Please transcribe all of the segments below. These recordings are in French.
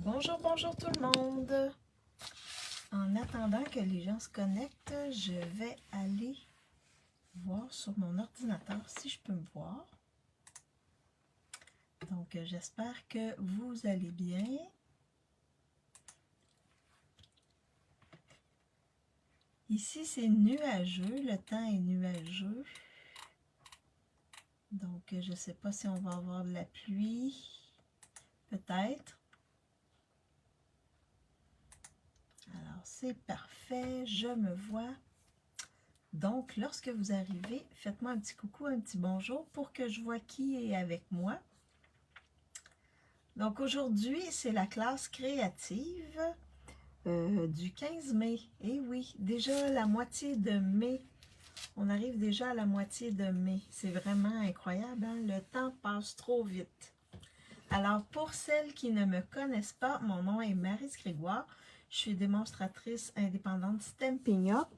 Bonjour, bonjour tout le monde. En attendant que les gens se connectent, je vais aller voir sur mon ordinateur si je peux me voir. Donc, j'espère que vous allez bien. Ici, c'est nuageux. Le temps est nuageux. Donc, je ne sais pas si on va avoir de la pluie. Peut-être. Alors, c'est parfait. Je me vois. Donc, lorsque vous arrivez, faites-moi un petit coucou, un petit bonjour pour que je vois qui est avec moi. Donc, aujourd'hui, c'est la classe créative du 15 mai. Et oui, déjà la moitié de mai. On arrive déjà à la moitié de mai. C'est vraiment incroyable, hein? Le temps passe trop vite. Alors, pour celles qui ne me connaissent pas, mon nom est Maryse Grégoire. Je suis démonstratrice indépendante Stampin' Up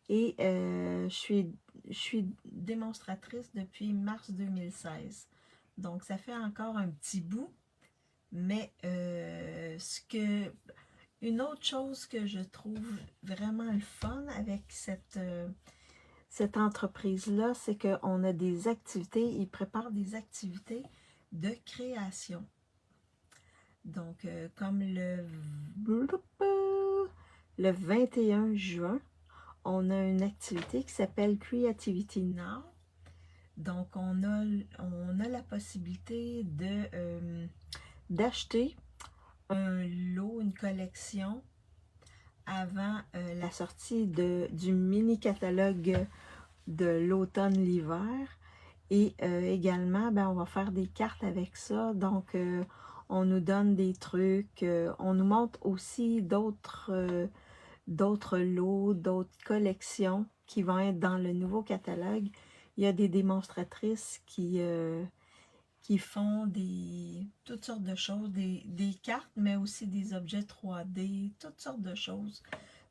et je suis démonstratrice depuis mars 2016. Donc, ça fait encore un petit bout. Mais une autre chose que je trouve vraiment le fun avec cette entreprise-là, c'est qu'on a des activités, ils préparent des activités de création. Donc, comme le 21 juin, on a une activité qui s'appelle Creativity Now. Donc, on a la possibilité d'acheter un lot, une collection avant la sortie du mini-catalogue de l'automne-l'hiver. Et également, on va faire des cartes avec ça. Donc, on nous donne des trucs. On nous montre aussi d'autres lots, d'autres collections qui vont être dans le nouveau catalogue. Il y a des démonstratrices qui font toutes sortes de choses, des cartes, mais aussi des objets 3D, toutes sortes de choses.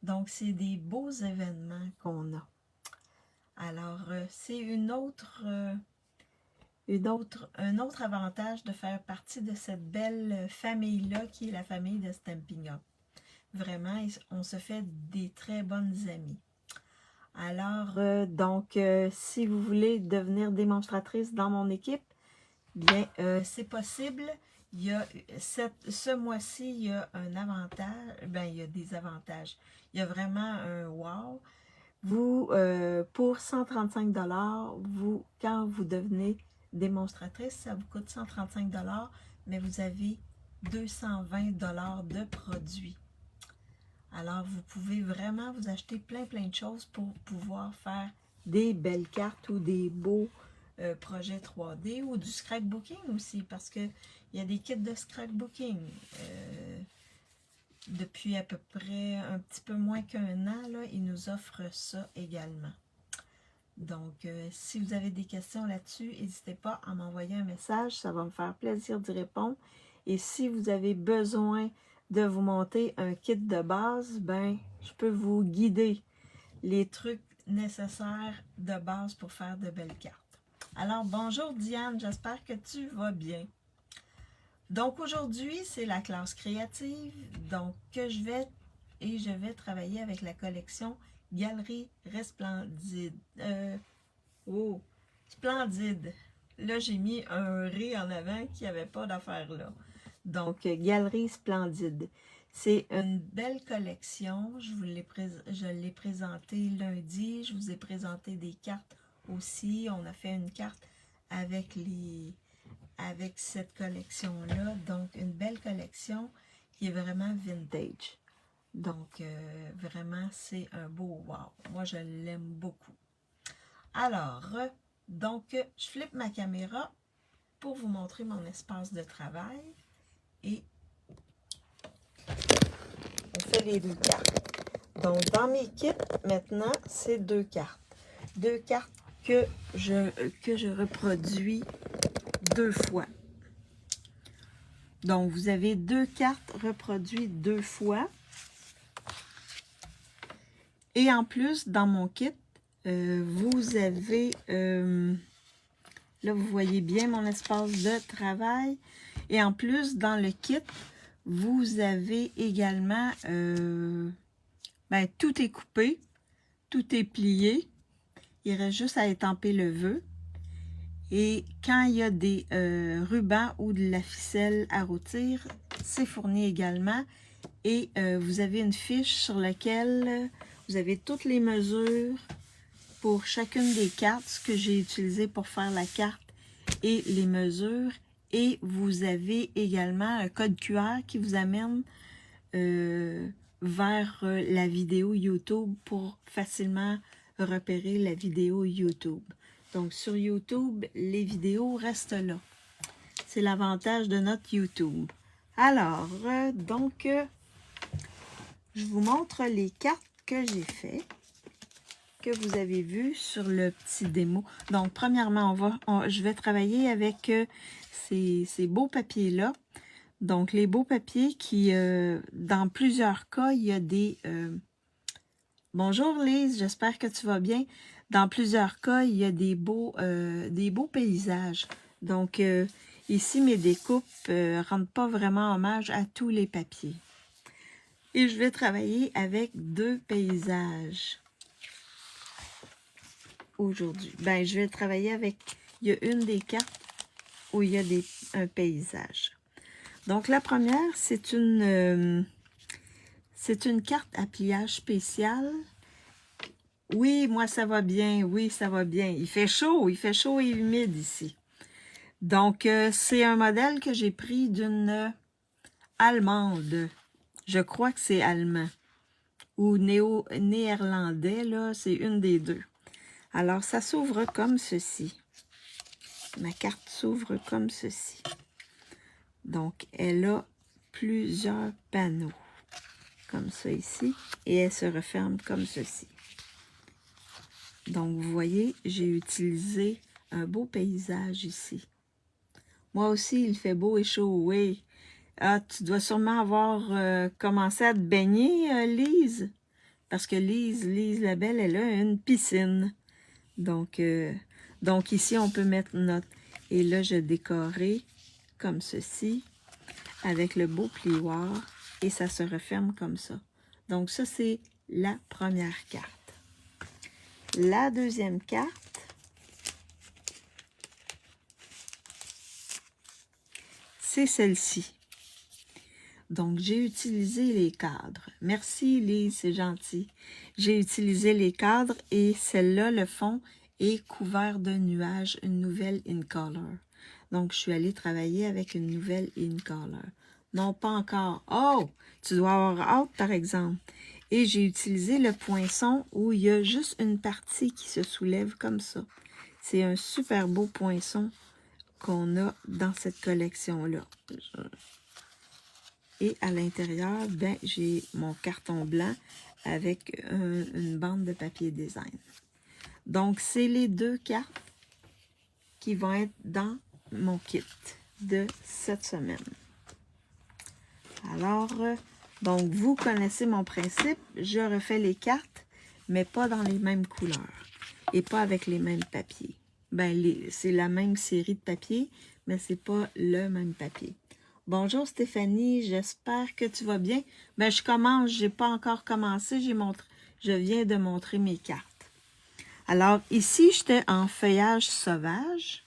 Donc, c'est des beaux événements qu'on a. Alors, c'est un autre avantage de faire partie de cette belle famille-là qui est la famille de Stampin' Up. Vraiment, on se fait des très bonnes amies. Alors, si vous voulez devenir démonstratrice dans mon équipe, bien, c'est possible. Ce mois-ci, il y a un avantage. Il y a des avantages. Il y a vraiment un wow. Vous, pour 135 $, quand vous devenez démonstratrice, ça vous coûte 135 $, mais vous avez 220 $ de produits. Alors, vous pouvez vraiment vous acheter plein de choses pour pouvoir faire des belles cartes ou des beaux projets 3D ou du scrapbooking aussi, parce qu'il y a des kits de scrapbooking. Depuis à peu près un petit peu moins qu'un an, là, ils nous offrent ça également. Donc, si vous avez des questions là-dessus, n'hésitez pas à m'envoyer un message, ça va me faire plaisir d'y répondre. Et si vous avez besoin de vous monter un kit de base, je peux vous guider les trucs nécessaires de base pour faire de belles cartes. Alors, bonjour Diane, j'espère que tu vas bien. Donc, aujourd'hui, c'est la classe créative, donc je vais travailler avec la collection Galerie Resplendide. Splendide. Là, j'ai mis un ré en avant qui n'avait pas d'affaire là. Donc, Galerie Splendide. C'est une belle collection. Je l'ai présentée lundi. Je vous ai présenté des cartes aussi. On a fait une carte avec cette collection-là. Donc, une belle collection qui est vraiment vintage. Donc, vraiment, c'est un beau wow. Moi, je l'aime beaucoup. Alors, je flippe ma caméra pour vous montrer mon espace de travail. Et on fait les deux cartes. Donc, dans mes kits, maintenant, c'est deux cartes. Deux cartes que je reproduis deux fois. Donc, vous avez deux cartes reproduites deux fois. Et en plus, dans mon kit, vous avez, là, vous voyez bien mon espace de travail. Et en plus, dans le kit, vous avez également, ben, tout est coupé, tout est plié. Il reste juste à étamper le vœu. Et quand il y a des rubans ou de la ficelle à rôtir, c'est fourni également. Et vous avez une fiche sur laquelle vous avez toutes les mesures pour chacune des cartes, ce que j'ai utilisé pour faire la carte et les mesures. Et vous avez également un code QR qui vous amène vers la vidéo YouTube pour facilement repérer la vidéo YouTube. Donc, sur YouTube, les vidéos restent là. C'est l'avantage de notre YouTube. Alors, je vous montre les cartes que j'ai faites, que vous avez vues sur le petit démo. Donc, premièrement, je vais travailler avec ces beaux papiers-là. Donc, les beaux papiers qui, dans plusieurs cas, il y a des... Bonjour Lise, j'espère que tu vas bien. Dans plusieurs cas, il y a des beaux paysages. Donc, ici, mes découpes ne rendent pas vraiment hommage à tous les papiers. Et je vais travailler avec 2 paysages aujourd'hui. Ben, je vais travailler avec... Il y a une des cartes où il y a un paysage. Donc, la première, c'est une carte à pliage spécial. Oui, moi, ça va bien. Oui, ça va bien. Il fait chaud et humide ici. Donc, c'est un modèle que j'ai pris d'une Allemande. Je crois que c'est allemand. Ou néerlandais, là, c'est une des deux. Alors, ça s'ouvre comme ceci. Ma carte s'ouvre comme ceci. Donc, elle a plusieurs panneaux. Comme ça ici. Et elle se referme comme ceci. Donc, vous voyez, j'ai utilisé un beau paysage ici. Moi aussi, il fait beau et chaud, oui. Ah, tu dois sûrement avoir commencé à te baigner, Lise. Parce que Lise la belle, elle a une piscine. Donc ici, on peut mettre notre... Et là, je décorais comme ceci, avec le beau plioir. Et ça se referme comme ça. Donc, ça, c'est la première carte. La deuxième carte, c'est celle-ci. Donc, j'ai utilisé les cadres. Merci, Lise, c'est gentil. J'ai utilisé les cadres et celle-là, le fond, est couvert de nuages, une nouvelle InColor. Donc, je suis allée travailler avec une nouvelle InColor. Non, pas encore. Oh, tu dois avoir hâte, par exemple. Et j'ai utilisé le poinçon où il y a juste une partie qui se soulève comme ça. C'est un super beau poinçon qu'on a dans cette collection-là. Et à l'intérieur, ben, j'ai mon carton blanc avec une bande de papier design. Donc, c'est les 2 cartes qui vont être dans mon kit de cette semaine. Alors, donc, vous connaissez mon principe. Je refais les cartes, mais pas dans les mêmes couleurs et pas avec les mêmes papiers. Ben, c'est la même série de papiers, mais c'est pas le même papier. Bonjour Stéphanie, j'espère que tu vas bien. Ben, je commence, j'ai pas encore commencé, je viens de montrer mes cartes. Alors, ici, j'étais en feuillage sauvage.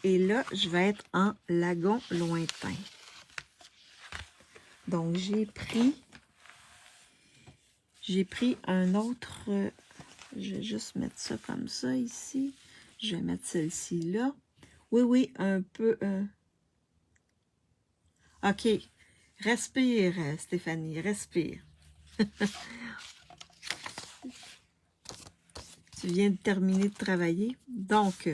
Et là, je vais être en lagon lointain. Donc, j'ai pris un autre... je vais juste mettre ça comme ça ici. Je vais mettre celle-ci là. Oui, un peu... OK. Respire, Stéphanie, respire. Tu viens de terminer de travailler. Donc,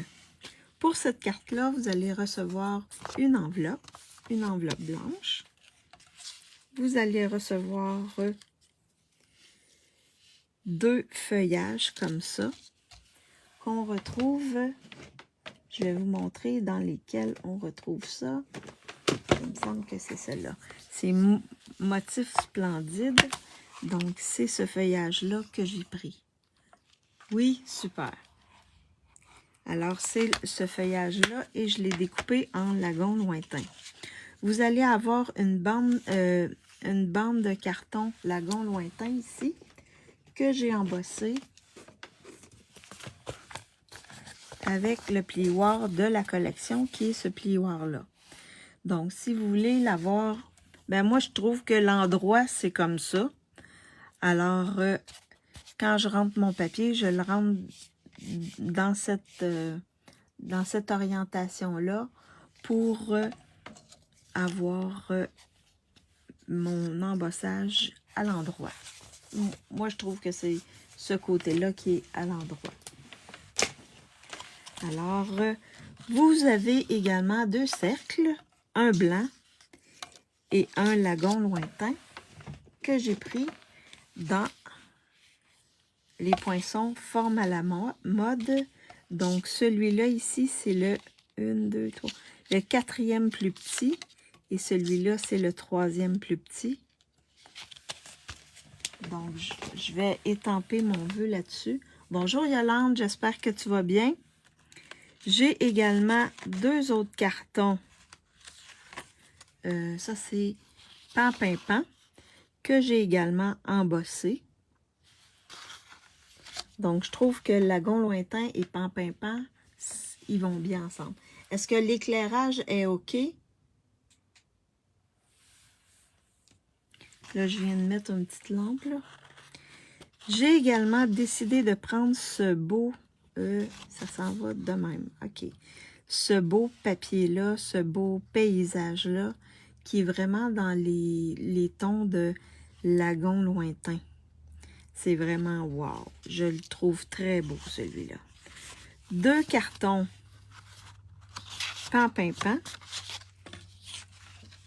pour cette carte-là, vous allez recevoir une enveloppe blanche. Vous allez recevoir 2 feuillages comme ça, qu'on retrouve, je vais vous montrer dans lesquels on retrouve ça. Il me semble que c'est celle-là. C'est Motif Splendide. Donc, c'est ce feuillage-là que j'ai pris. Oui, super. Alors, c'est ce feuillage-là et je l'ai découpé en lagon lointain. vous allez avoir une bande de carton lagon lointain ici, que j'ai embossé avec le plioir de la collection, qui est ce plioir-là. Donc, si vous voulez l'avoir, ben moi, je trouve que l'endroit, c'est comme ça. Alors, quand je rentre mon papier, je le rentre dans cette orientation-là pour avoir mon embossage à l'endroit. Moi, je trouve que c'est ce côté-là qui est à l'endroit. Alors, vous avez également 2 cercles, un blanc et un lagon lointain que j'ai pris dans les poinçons forme à la mode. Donc, celui-là ici, c'est le 1, 2, 3, le 4e plus petit. Et celui-là, c'est le 3e plus petit. Donc, je vais étamper mon vœu là-dessus. Bonjour Yolande, j'espère que tu vas bien. J'ai également 2 autres cartons. Ça, c'est Pan-Pimpant, que j'ai également embossé. Donc, je trouve que Lagon Lointain et Pan-Pimpant, ils vont bien ensemble. Est-ce que l'éclairage est OK? Là, je viens de mettre une petite lampe, là. J'ai également décidé de prendre ce beau... ça s'en va de même. OK. Ce beau papier-là, ce beau paysage-là, qui est vraiment dans les tons de Lagon Lointain. C'est vraiment wow. Je le trouve très beau, celui-là. 2 cartons Pan-Pimpant.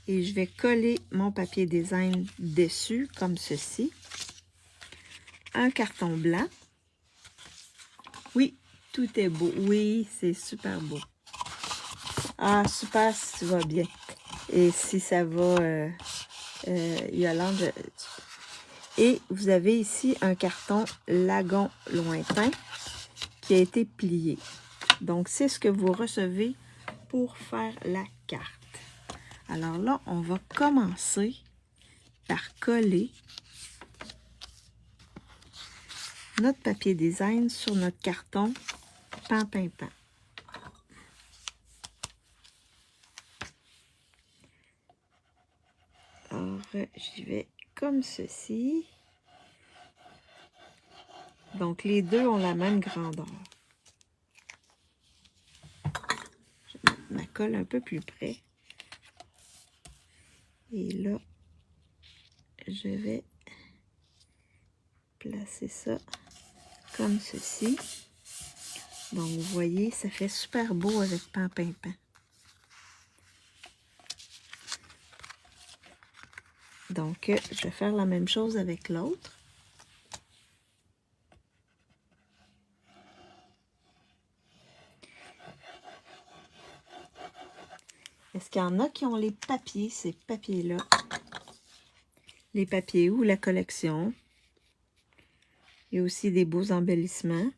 Et je vais coller mon papier design dessus, comme ceci. Un carton blanc. Oui, tout est beau. Oui, c'est super beau. Ah, super si tu vas bien. Et si ça va, Yolande. Et vous avez ici un carton Lagon Lointain qui a été plié. Donc, c'est ce que vous recevez pour faire la carte. Alors là, on va commencer par coller notre papier design sur notre carton Pan-Pimpant. Alors, j'y vais comme ceci. Donc, les deux ont la même grandeur. Je vais mettre ma colle un peu plus près. Et là, je vais placer ça comme ceci. Donc, vous voyez, ça fait super beau avec Pan-Pimpant. Donc, je vais faire la même chose avec l'autre. Est-ce qu'il y en a qui ont les papiers, ces papiers-là? Les papiers ou la collection. Il y a aussi des beaux embellissements.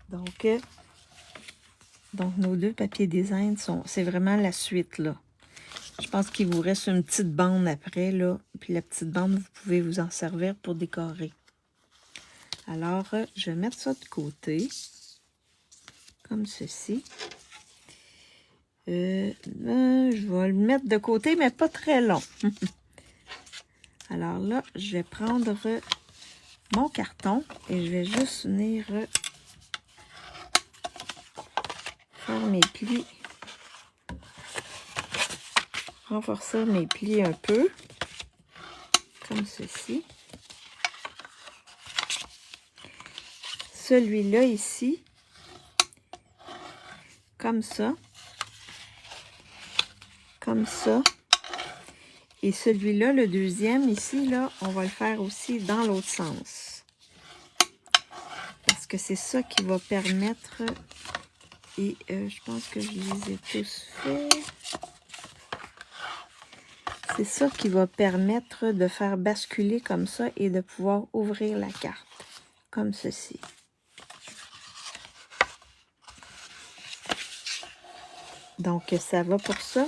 Donc nos 2 papiers design c'est vraiment la suite, là. Je pense qu'il vous reste une petite bande après, là. Puis la petite bande, vous pouvez vous en servir pour décorer. Alors, je vais mettre ça de côté. Comme ceci. Je vais le mettre de côté, mais pas très long. Alors là, je vais prendre mon carton et je vais juste venir faire mes plis. Renforcer mes plis un peu. Comme ceci. Celui-là ici. Comme ça. Comme ça. Et celui-là, le deuxième, ici, là, on va le faire aussi dans l'autre sens. Parce que c'est ça qui va permettre... Et je pense que je les ai tous faits. C'est ça qui va permettre de faire basculer comme ça et de pouvoir ouvrir la carte. Comme ceci. Donc, ça va pour ça.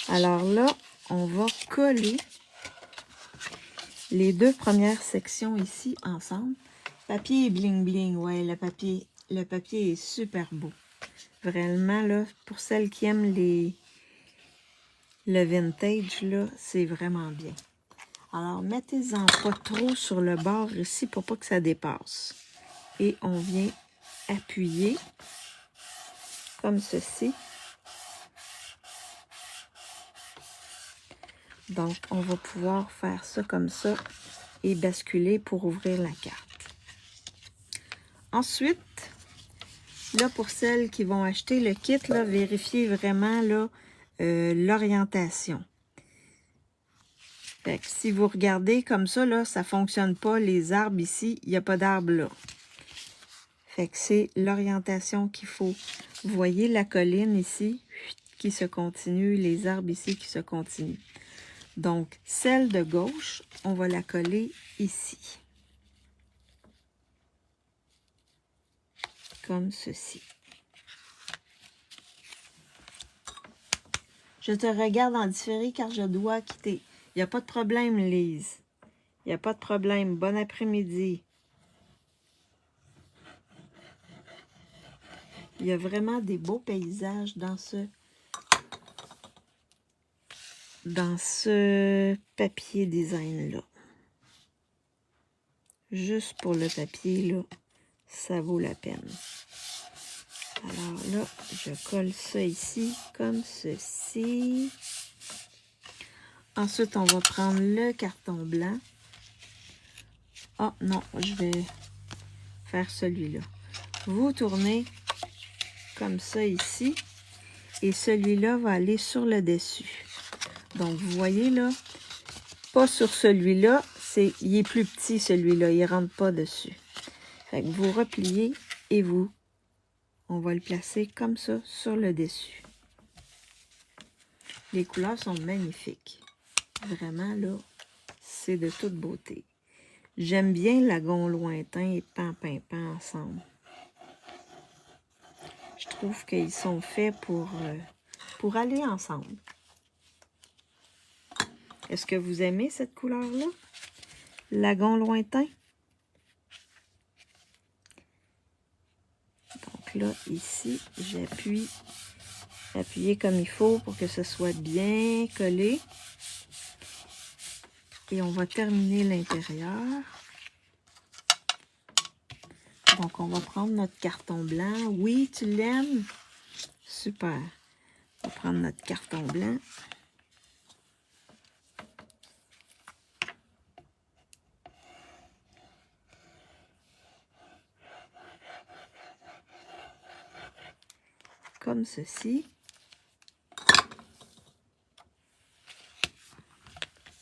Alors là, on va coller les deux premières sections ici ensemble. Papier bling bling, ouais, le papier est super beau. Vraiment, là, pour celles qui aiment le vintage, là, c'est vraiment bien. Alors, mettez-en pas trop sur le bord ici pour pas que ça dépasse. Et on vient appuyer comme ceci. Donc, on va pouvoir faire ça comme ça et basculer pour ouvrir la carte. Ensuite, là, pour celles qui vont acheter le kit, là, vérifiez vraiment là, l'orientation. Fait que si vous regardez comme ça, là, ça ne fonctionne pas. Les arbres ici, il n'y a pas d'arbres là. Fait que c'est l'orientation qu'il faut. Vous voyez la colline ici qui se continue, les arbres ici qui se continuent. Donc, celle de gauche, on va la coller ici. Comme ceci. Je te regarde en différé car je dois quitter. Il n'y a pas de problème, Lise. Il n'y a pas de problème. Bon après-midi. Il y a vraiment des beaux paysages dans ce papier design-là. Juste pour le papier, là, ça vaut la peine. Alors là, je colle ça ici, comme ceci. Ensuite, on va prendre le carton blanc. Ah non, je vais faire celui-là. Vous tournez comme ça ici. Et celui-là va aller sur le dessus. Donc, vous voyez là, pas sur celui-là, il est plus petit celui-là, il ne rentre pas dessus. Fait que vous repliez et on va le placer comme ça sur le dessus. Les couleurs sont magnifiques. Vraiment là, c'est de toute beauté. J'aime bien lagon lointain et pan ensemble. Je trouve qu'ils sont faits pour aller ensemble. Est-ce que vous aimez cette couleur-là? Lagon lointain. Donc là, ici, j'appuie. Appuyez comme il faut pour que ce soit bien collé. Et on va terminer l'intérieur. Donc, on va prendre notre carton blanc. Oui, tu l'aimes? Super. On va prendre notre carton blanc. Comme ceci.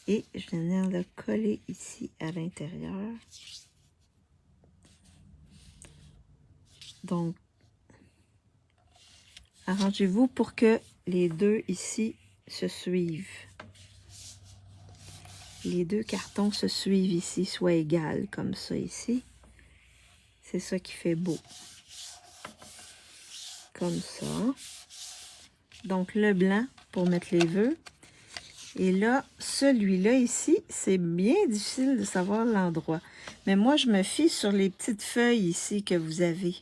Et je viens de le coller ici à l'intérieur. Donc, arrangez-vous pour que les deux ici se suivent. Les deux cartons se suivent ici, soient égales, comme ça ici. C'est ça qui fait beau. Comme ça. Donc, le blanc pour mettre les vœux. Et là, celui-là ici, c'est bien difficile de savoir l'endroit. Mais moi, je me fie sur les petites feuilles ici que vous avez.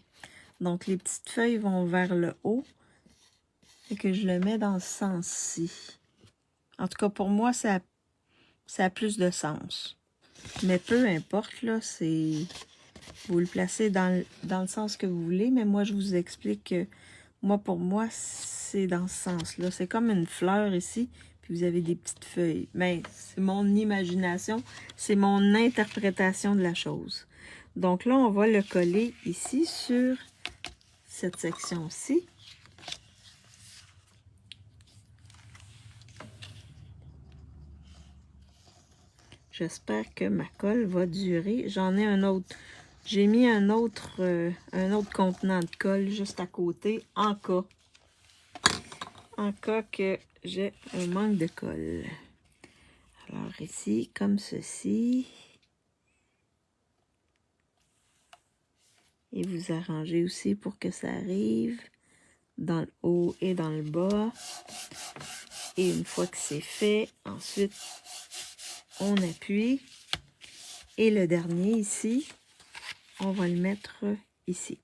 Donc, les petites feuilles vont vers le haut. Et que je le mets dans ce sens-ci. En tout cas, pour moi, ça a plus de sens. Mais peu importe, là, vous le placez dans le sens que vous voulez. Mais moi, je vous explique que pour moi, c'est dans ce sens-là. C'est comme une fleur ici. Puis vous avez des petites feuilles. Mais c'est mon imagination, c'est mon interprétation de la chose. Donc là, on va le coller ici sur cette section-ci. J'espère que ma colle va durer. J'en ai un autre. J'ai mis un autre contenant de colle juste à côté, en cas que j'ai un manque de colle. Alors ici, comme ceci. Et vous arrangez aussi pour que ça arrive dans le haut et dans le bas. Et une fois que c'est fait, ensuite, on appuie. Et le dernier ici, on va le mettre ici.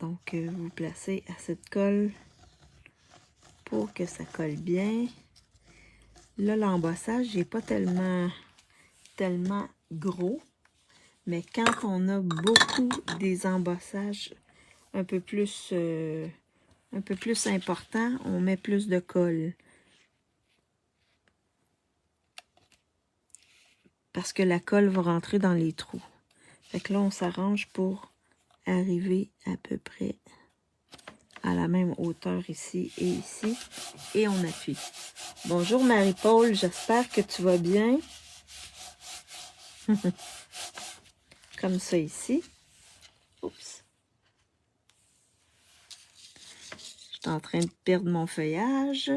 Donc, vous placez à cette colle pour que ça colle bien. Là, l'embossage n'est pas tellement gros, mais quand on a beaucoup des embossages un peu plus importants, on met plus de colle. Parce que la colle va rentrer dans les trous. Fait que là, on s'arrange pour arriver à peu près à la même hauteur ici et ici. Et on appuie. Bonjour Marie-Paul, j'espère que tu vas bien. Comme ça ici. Oups. Je suis en train de perdre mon feuillage.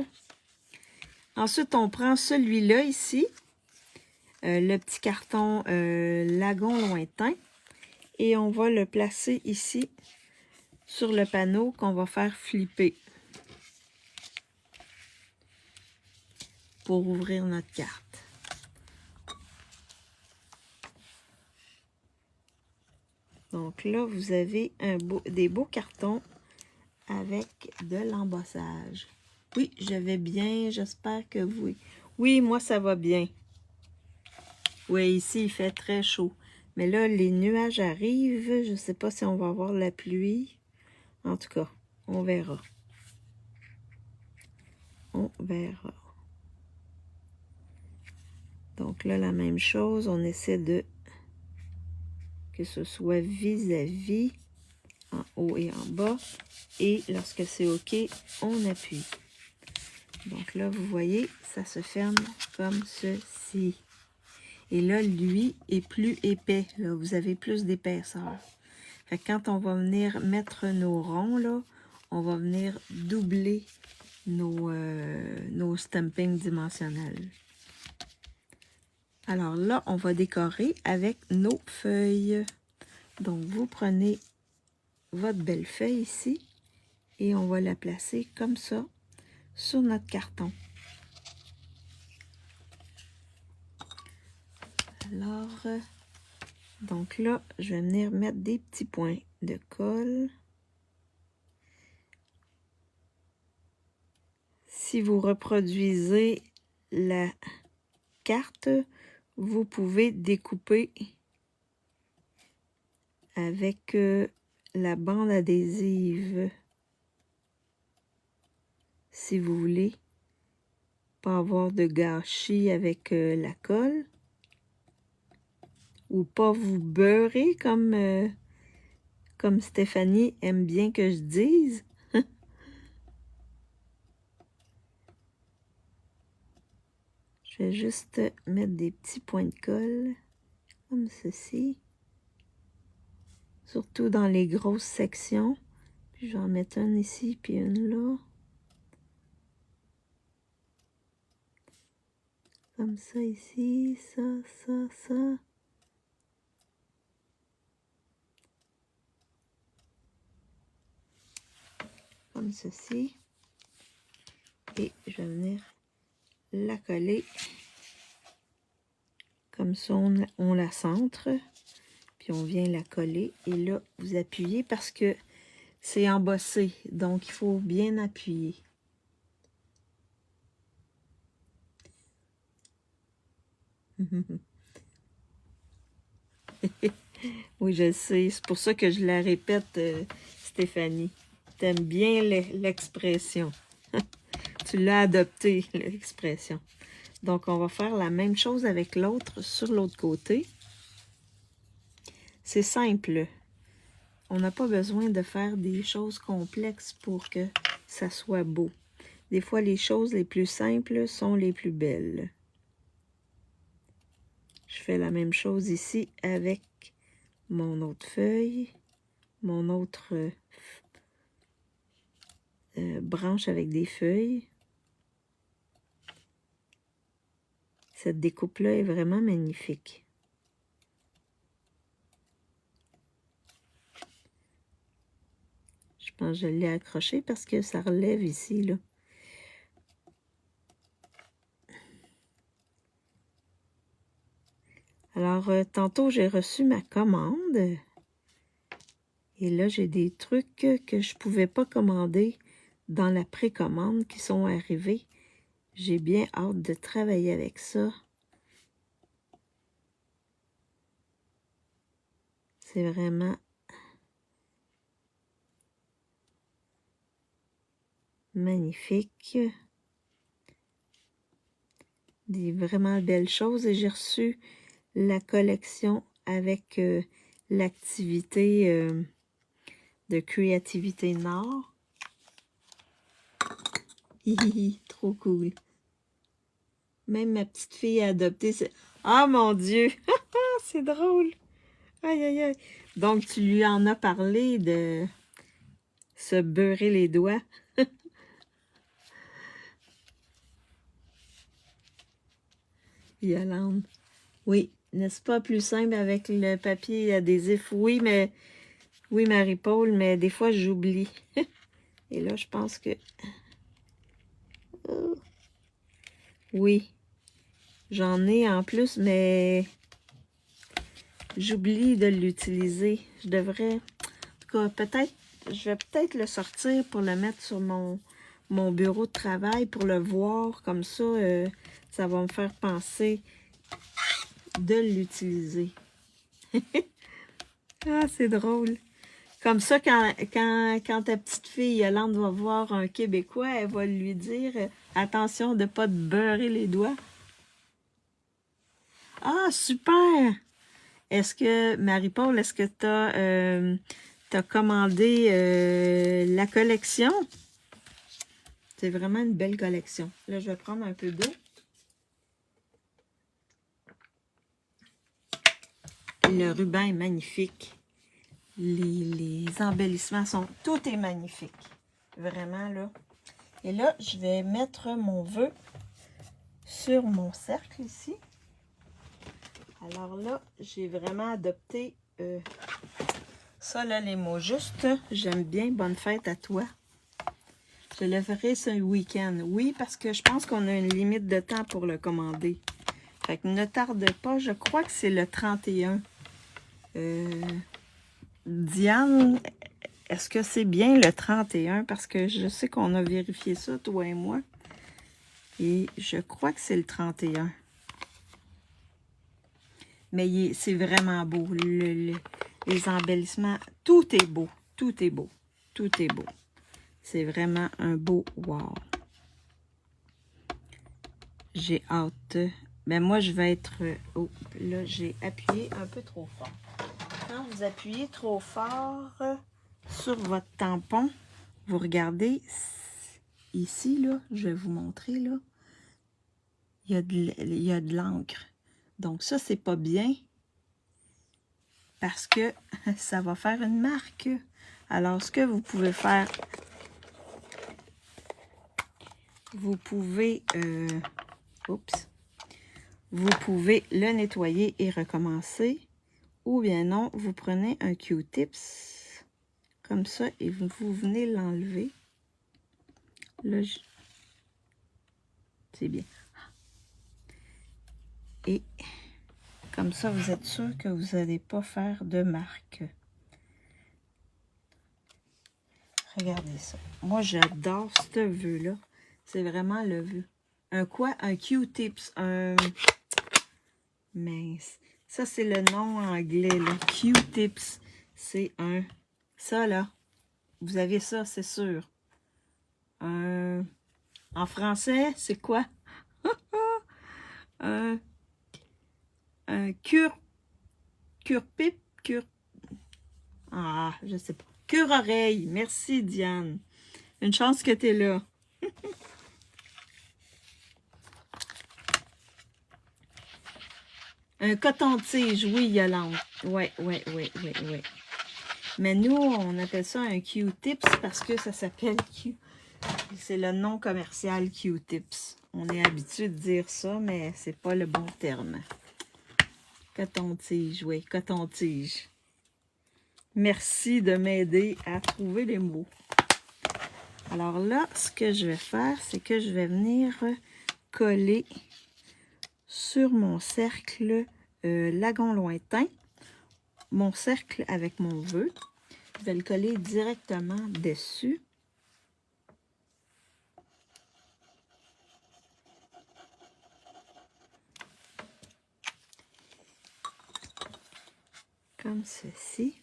Ensuite, on prend celui-là ici. Le petit carton Lagon Lointain. Et on va le placer ici sur le panneau qu'on va faire flipper pour ouvrir notre carte. Donc là, vous avez des beaux cartons avec de l'embossage. Oui, je vais bien, j'espère que vous... Oui, moi, ça va bien. Oui, ici, il fait très chaud. Mais là, les nuages arrivent. Je ne sais pas si on va avoir la pluie. En tout cas, on verra. On verra. Donc là, la même chose. On essaie de... que ce soit vis-à-vis, en haut et en bas. Et lorsque c'est OK, on appuie. Donc là, vous voyez, ça se ferme comme ceci. Et là, lui est plus épais. Là, vous avez plus d'épaisseur. Fait que quand on va venir mettre nos ronds, là, on va venir doubler nos stampings dimensionnels. Alors là, on va décorer avec nos feuilles. Donc, vous prenez votre belle feuille ici et on va la placer comme ça sur notre carton. Alors, donc là, je vais venir mettre des petits points de colle. Si vous reproduisez la carte, vous pouvez découper avec la bande adhésive. Si vous voulez pas avoir de gâchis avec la colle. Ou pas vous beurrer comme Stéphanie aime bien que je dise. Je vais juste mettre des petits points de colle, comme ceci. Surtout dans les grosses sections. Puis je vais en mettre une ici, puis une là. Comme ça ici, ça, ça, ça. Comme ceci. Et je vais venir la coller. Comme ça, on la centre. Puis on vient la coller. Et là, vous appuyez parce que c'est embossé. Donc, il faut bien appuyer. Oui, je sais. C'est pour ça que je la répète, Stéphanie. T'aimes bien l'expression. Tu l'as adopté, l'expression. Donc, on va faire la même chose avec l'autre sur l'autre côté. C'est simple. On n'a pas besoin de faire des choses complexes pour que ça soit beau. Des fois, les choses les plus simples sont les plus belles. Je fais la même chose ici avec mon autre feuille, mon autre branche avec des feuilles. Cette découpe-là est vraiment magnifique. Je pense que je l'ai accroché parce que ça relève ici, là. Alors, tantôt, j'ai reçu ma commande. Et là, j'ai des trucs que je ne pouvais pas commander dans la précommande qui sont arrivés. J'ai bien hâte de travailler avec ça. C'est vraiment magnifique. Des vraiment belles choses. Et j'ai reçu la collection avec l'activité de Créativité Nord. Hihi, trop cool. Même ma petite fille adoptée, c'est... Ah, mon Dieu! C'est drôle! Aïe, aïe, aïe! Donc, tu lui en as parlé de se beurrer les doigts. Yolande. Oui, n'est-ce pas plus simple avec le papier adhésif? Oui, mais... Oui, Marie-Paul, mais des fois, j'oublie. Et là, je pense que... Oh. Oui. J'en ai en plus, mais... J'oublie de l'utiliser. Je devrais... En tout cas, peut-être... Je vais peut-être le sortir pour le mettre sur mon bureau de travail pour le voir. Comme ça, ça va me faire penser de l'utiliser. Ah, c'est drôle. Comme ça, quand ta petite fille Yolande va voir un Québécois, elle va lui dire « Attention de ne pas te beurrer les doigts. » Ah, super! Est-ce que, Marie-Paul, est-ce que tu as commandé la collection? C'est vraiment une belle collection. Là, je vais prendre un peu d'eau. Le ruban est magnifique. Les embellissements sont... Tout est magnifique. Vraiment, là. Et là, je vais mettre mon vœu sur mon cercle ici. Alors là, j'ai vraiment adopté ça, là, les mots justes. J'aime bien. Bonne fête à toi. Je le ferai ce week-end. Oui, parce que je pense qu'on a une limite de temps pour le commander. Fait que ne tarde pas. Je crois que c'est le 31. Diane, est-ce que c'est bien le 31? Parce que je sais qu'on a vérifié ça, toi et moi. Et je crois que c'est le 31. Mais c'est vraiment beau. Les embellissements, tout est beau. Tout est beau. Tout est beau. C'est vraiment un beau wow. J'ai hâte. Ben moi, je vais être... Oh, là, j'ai appuyé un peu trop fort. Quand vous appuyez trop fort sur votre tampon, vous regardez ici, là, je vais vous montrer, là, il y a de l'encre. Donc ça, c'est pas bien parce que ça va faire une marque. Alors, ce que vous pouvez faire, vous pouvez, vous pouvez le nettoyer et recommencer. Ou bien non, vous prenez un Q-tips comme ça et vous venez l'enlever. Là, c'est bien. Et comme ça, vous êtes sûr que vous n'allez pas faire de marque. Regardez ça. Moi, j'adore ce vœu-là. C'est vraiment le vœu. Un quoi? Un Q-tips. Mince. Ça, c'est le nom anglais, là. Q-tips. C'est un... Ça, là. Vous avez ça, c'est sûr. En français, c'est quoi? Un cure-pipe. Ah, je sais pas. Cure-oreille. Merci, Diane. Une chance que tu es là. Un coton-tige, oui, Yolande. Oui. Mais nous, on appelle ça un Q-tips parce que ça s'appelle Q. C'est le nom commercial Q-Tips. On est habitué de dire ça, mais c'est pas le bon terme. Coton-tige, oui, coton-tige. Merci de m'aider à trouver les mots. Alors là, ce que je vais faire, c'est que je vais venir coller sur mon cercle lagon lointain, mon cercle avec mon vœu. Je vais le coller directement dessus. Comme ceci.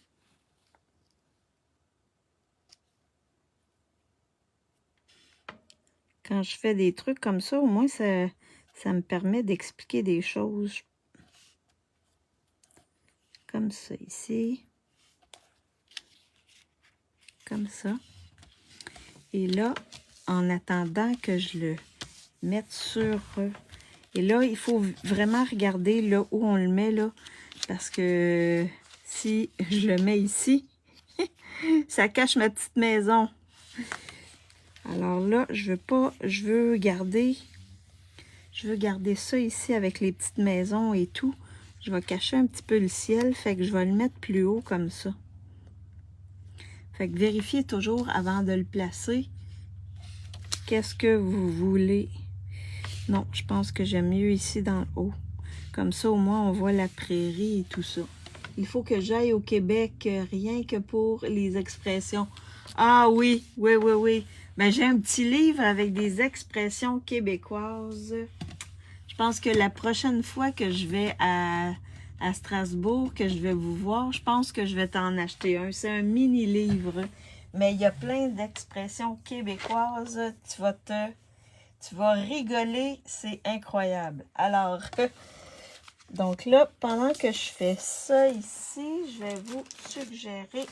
Quand je fais des trucs comme ça, au moins ça me permet d'expliquer des choses. Comme ça ici. Comme ça. Et là, en attendant que je le mette sur... Et là, il faut vraiment regarder là où on le met, là. Parce que si je le mets ici, ça cache ma petite maison. Alors là, je veux garder ça ici avec les petites maisons et tout. Je vais cacher un petit peu le ciel, fait que je vais le mettre plus haut comme ça. Fait que vérifiez toujours avant de le placer. Qu'est-ce que vous voulez? Non, je pense que j'aime mieux ici dans le haut. Comme ça, au moins, on voit la prairie et tout ça. Il faut que j'aille au Québec, rien que pour les expressions. Ah oui, oui. Ben, j'ai un petit livre avec des expressions québécoises. Je pense que la prochaine fois que je vais à Strasbourg, que je vais vous voir, je pense que je vais t'en acheter un. C'est un mini-livre, mais il y a plein d'expressions québécoises. Tu vas rigoler, c'est incroyable. Alors, donc là, pendant que je fais ça ici, je vais vous suggérer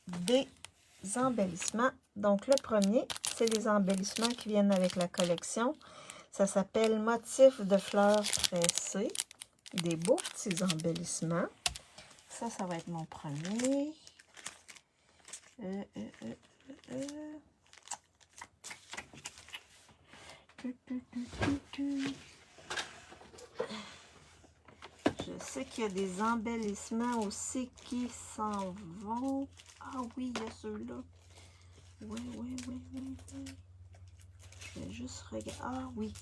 des embellissements. Donc, le premier, c'est les embellissements qui viennent avec la collection. Ça s'appelle Motifs de fleurs tressées. Des beaux petits embellissements. Ça va être mon premier. Je sais qu'il y a des embellissements aussi qui s'en vont. Ah oui, il y a ceux-là. Oui. Je vais juste regarder. Ah oui.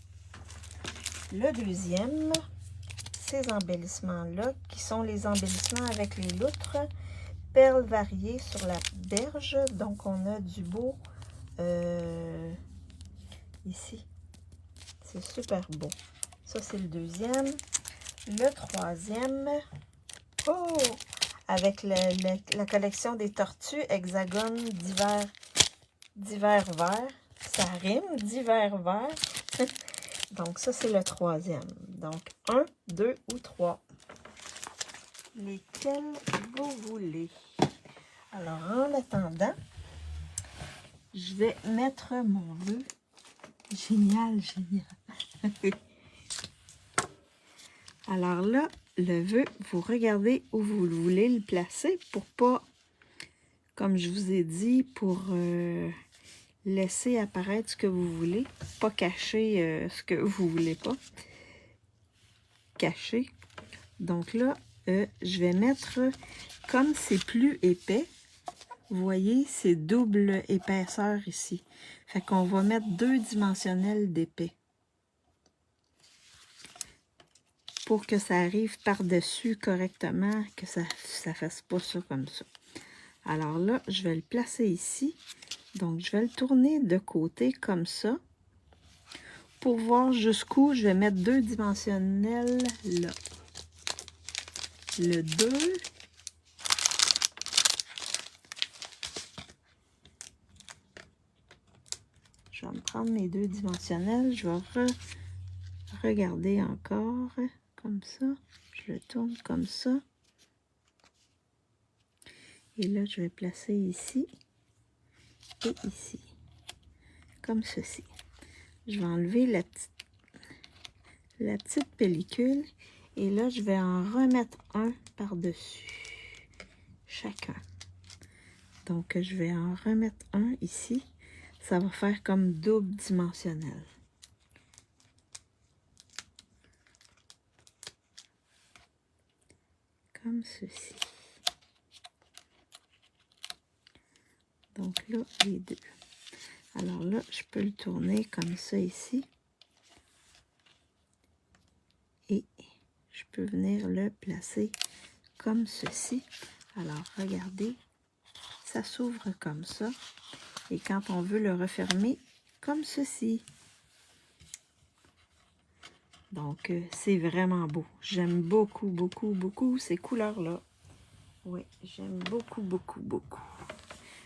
Le deuxième, ces embellissements-là, qui sont les embellissements avec les loutres, perles variées sur la berge. Donc, on a du beau ici. C'est super beau. Ça, c'est le deuxième. Le troisième, oh! Avec la collection des tortues hexagone divers verts. Ça rime, divers verts. Donc, ça, c'est le troisième. Donc, 1, 2 ou 3. Lesquels vous voulez. Alors, en attendant, je vais mettre mon vœu. Génial. Alors là, le vœu, vous regardez où vous voulez le placer pour pas, comme je vous ai dit, pour laisser apparaître ce que vous voulez, pas cacher ce que vous voulez pas cacher. Donc là, je vais mettre, comme c'est plus épais, vous voyez, c'est double épaisseur ici. Fait qu'on va mettre 2 dimensionnels d'épais. Pour que ça arrive par-dessus correctement, que ça ne fasse pas ça comme ça. Alors là, je vais le placer ici. Donc, je vais le tourner de côté comme ça. Pour voir jusqu'où je vais mettre 2 dimensionnels là. Le 2. Je vais me prendre mes 2 dimensionnels. Je vais regarder encore comme ça. Je le tourne comme ça. Et là, je vais placer ici et ici. Comme ceci. Je vais enlever la petite pellicule. Et là, je vais en remettre un par-dessus chacun. Donc, je vais en remettre un ici. ça va faire comme double dimensionnel. Comme ceci. Donc là, les deux. Alors là, je peux le tourner comme ça ici. Et je peux venir le placer comme ceci. Alors, regardez, ça s'ouvre comme ça. Et quand on veut le refermer, comme ceci. Donc, c'est vraiment beau. J'aime beaucoup, beaucoup, beaucoup ces couleurs-là. Oui, j'aime beaucoup, beaucoup, beaucoup.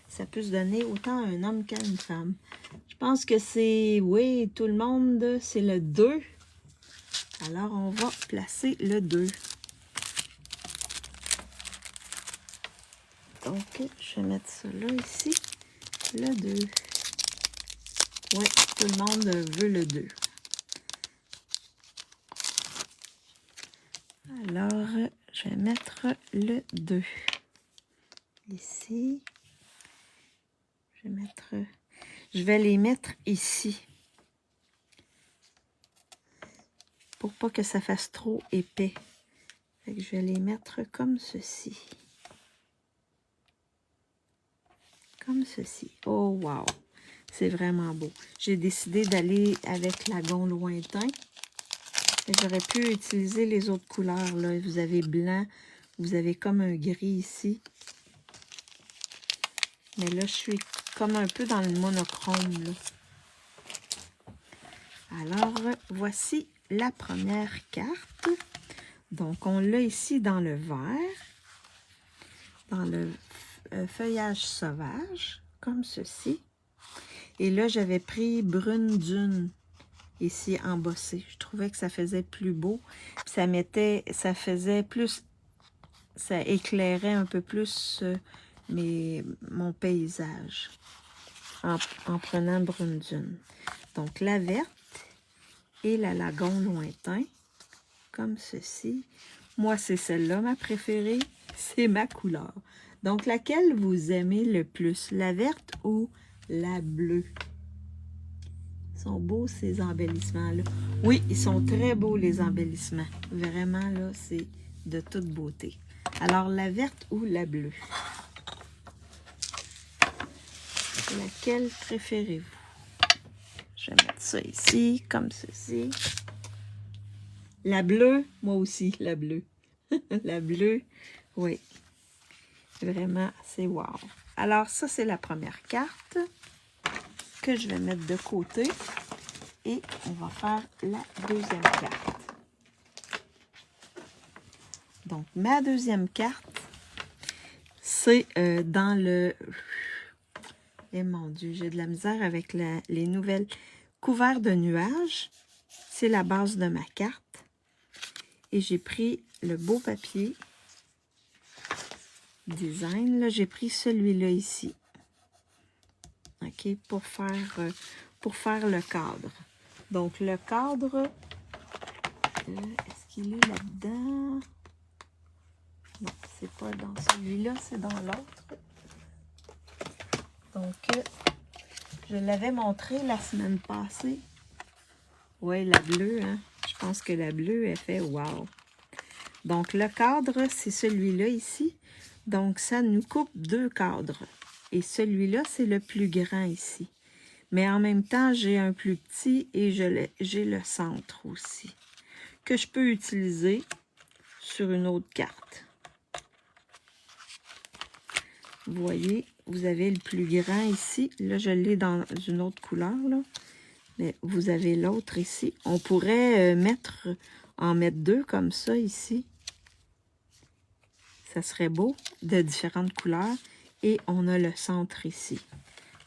Ça peut se donner autant à un homme qu'à une femme. Je pense que c'est, oui, tout le monde, c'est le 2. Alors, on va placer le 2. Donc, je vais mettre ça là, ici. Le 2. Oui, tout le monde veut le 2. Alors, je vais mettre le 2. Ici. Je vais les mettre ici. Pour pas que ça fasse trop épais. Fait que je vais les mettre comme ceci. Comme ceci. Oh, wow! C'est vraiment beau. J'ai décidé d'aller avec lagon lointain. J'aurais pu utiliser les autres couleurs. Là. Vous avez blanc. Vous avez comme un gris ici. Mais là, je suis comme un peu dans le monochrome. Là. Alors, voici la première carte. Donc, on l'a ici dans le vert. Dans le feuillage sauvage. Comme ceci. Et là, j'avais pris brune dune. Ici embossé. Je trouvais que ça faisait plus beau. Ça faisait plus, ça éclairait un peu plus mon paysage en prenant brune dune. Donc la verte et la lagon lointain, comme ceci. Moi, c'est celle-là, ma préférée. C'est ma couleur. Donc laquelle vous aimez le plus? La verte ou la bleue? Ils sont beaux, ces embellissements-là. Oui, ils sont très beaux, les embellissements. Vraiment, là, c'est de toute beauté. Alors, la verte ou la bleue? Laquelle préférez-vous? Je vais mettre ça ici, comme ceci. La bleue, moi aussi, la bleue. La bleue, oui. Vraiment, c'est wow. Alors, ça, c'est la première carte que je vais mettre de côté. Et on va faire la deuxième carte. Donc, ma deuxième carte, c'est dans le... Eh mon Dieu, j'ai de la misère avec les nouvelles couverts de nuages. C'est la base de ma carte. Et j'ai pris le beau papier design. Là, j'ai pris celui-là ici. OK, pour faire le cadre. Donc, le cadre, est-ce qu'il est là-dedans? Non, c'est pas dans celui-là, c'est dans l'autre. Donc, je l'avais montré la semaine passée. Oui, la bleue, hein? Je pense que la bleue, elle fait wow. Donc, le cadre, c'est celui-là ici. Donc, ça nous coupe 2 cadres. Et celui-là, c'est le plus grand ici. Mais en même temps, j'ai un plus petit et j'ai le centre aussi. Que je peux utiliser sur une autre carte. Vous voyez, vous avez le plus grand ici. Là, je l'ai dans une autre couleur, là. Mais vous avez l'autre ici. On pourrait en mettre 2 comme ça ici. Ça serait beau, de différentes couleurs. Et on a le centre ici.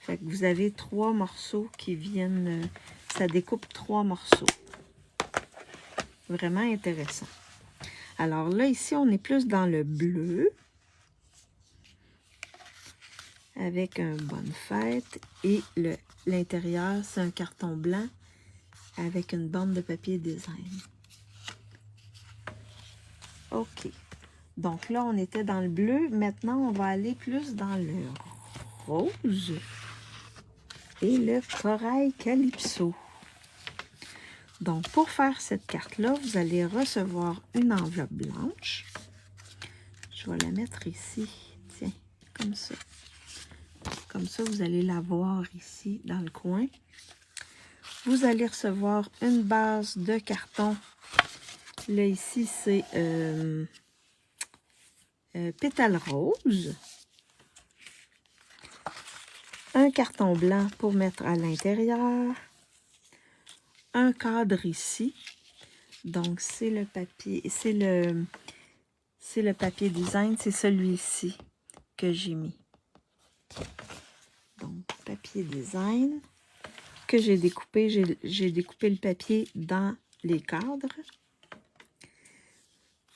Fait que vous avez 3 morceaux qui viennent... ça découpe 3 morceaux. Vraiment intéressant. Alors là, ici, on est plus dans le bleu. Avec un bonne fête. Et l'intérieur, c'est un carton blanc avec une bande de papier design. OK. Donc là, on était dans le bleu. Maintenant, on va aller plus dans le rose. et le corail calypso. Donc, pour faire cette carte-là, vous allez recevoir une enveloppe blanche. Je vais la mettre ici, tiens, comme ça. Comme ça, vous allez la voir ici, dans le coin. Vous allez recevoir une base de carton. Là, ici, c'est pétale rose. Un carton blanc pour mettre à l'intérieur. Un cadre ici. Donc, c'est le papier, c'est le papier design, c'est celui-ci que j'ai mis. Donc, papier design que j'ai découpé. J'ai découpé le papier dans les cadres.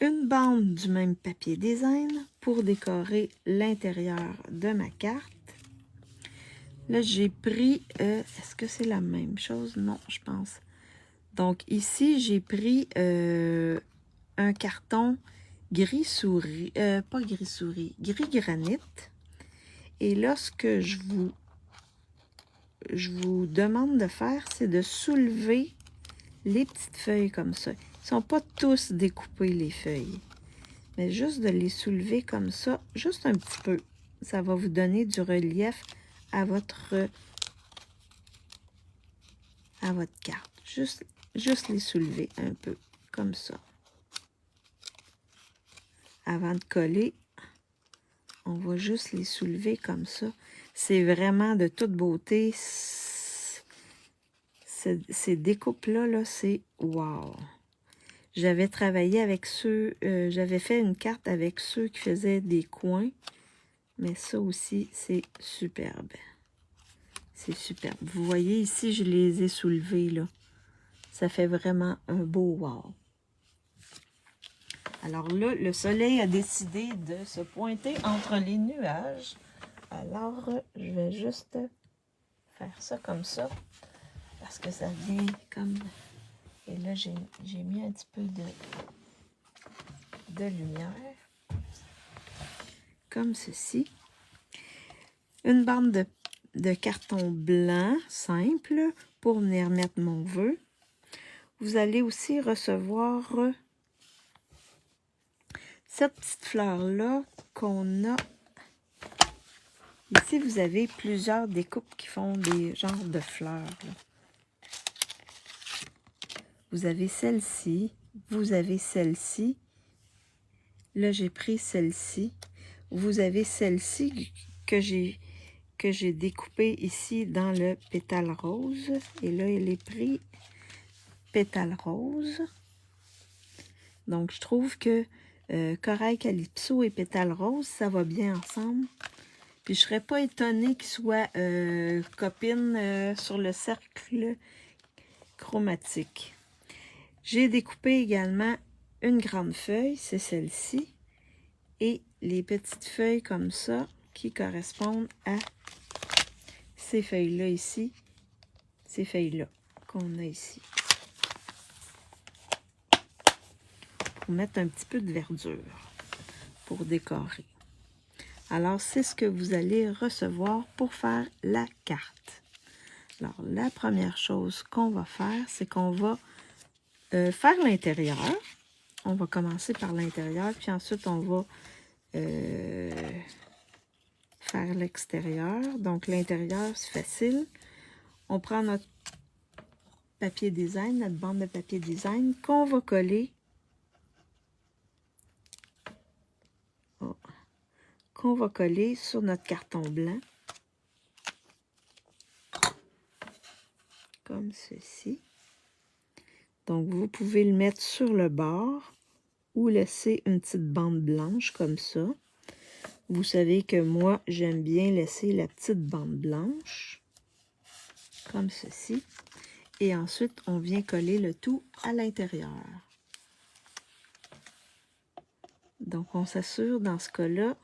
Une bande du même papier design pour décorer l'intérieur de ma carte. Là, j'ai pris... est-ce que c'est la même chose? Non, je pense. Donc, ici, j'ai pris un carton gris souris. Pas gris souris, gris granit. Et là, ce que je vous demande de faire, c'est de soulever les petites feuilles comme ça. Ils ne sont pas tous découpés, les feuilles. Mais juste de les soulever comme ça, juste un petit peu. Ça va vous donner du relief à votre carte. Juste les soulever un peu, comme ça. Avant de coller, on va juste les soulever comme ça. C'est vraiment de toute beauté. Ces découpes-là, là, c'est wow! J'avais travaillé avec ceux, j'avais fait une carte avec ceux qui faisaient des coins. Mais ça aussi, c'est superbe. C'est superbe. Vous voyez ici, je les ai soulevés, là. Ça fait vraiment un beau wow. Alors là, le soleil a décidé de se pointer entre les nuages. Alors, je vais juste faire ça comme ça. Parce que ça vient comme... Et là, j'ai mis un petit peu de lumière. Comme ceci. Une bande de carton blanc simple pour venir mettre mon vœu. Vous allez aussi recevoir cette petite fleur-là qu'on a. Ici, vous avez plusieurs découpes qui font des genres de fleurs, là. Vous avez celle-ci, vous avez celle-ci. Là, j'ai pris celle-ci. Vous avez celle-ci que j'ai découpée ici dans le pétale rose. Et là, elle est pris pétale rose. Donc, je trouve que corail calypso et pétale rose, ça va bien ensemble. Puis, je ne serais pas étonnée qu'ils soient copines sur le cercle chromatique. J'ai découpé également une grande feuille, c'est celle-ci. Et les petites feuilles comme ça qui correspondent à ces feuilles-là ici. Ces feuilles-là qu'on a ici. Pour mettre un petit peu de verdure, pour décorer. Alors, c'est ce que vous allez recevoir pour faire la carte. Alors, la première chose qu'on va faire, c'est qu'on va faire l'intérieur. On va commencer par l'intérieur, puis ensuite, on va faire l'extérieur. Donc, l'intérieur, c'est facile. On prend notre papier design, notre bande de papier design, qu'on va coller. Qu'on va coller sur notre carton blanc. Comme ceci. Donc, vous pouvez le mettre sur le bord ou laisser une petite bande blanche comme ça. Vous savez que moi, j'aime bien laisser la petite bande blanche. Comme ceci. Et ensuite, on vient coller le tout à l'intérieur. Donc, on s'assure dans ce cas-là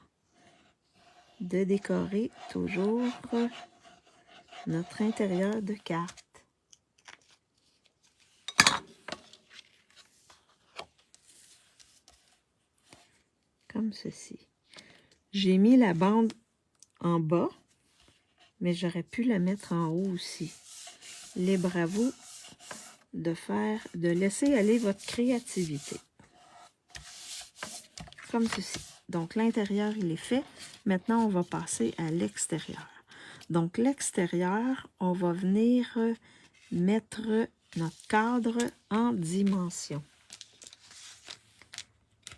de décorer toujours notre intérieur de carte. Comme ceci. J'ai mis la bande en bas mais j'aurais pu la mettre en haut aussi. Libre à vous de laisser aller votre créativité. Comme ceci. Donc, l'intérieur, il est fait. Maintenant, on va passer à l'extérieur. Donc, l'extérieur, on va venir mettre notre cadre en dimension.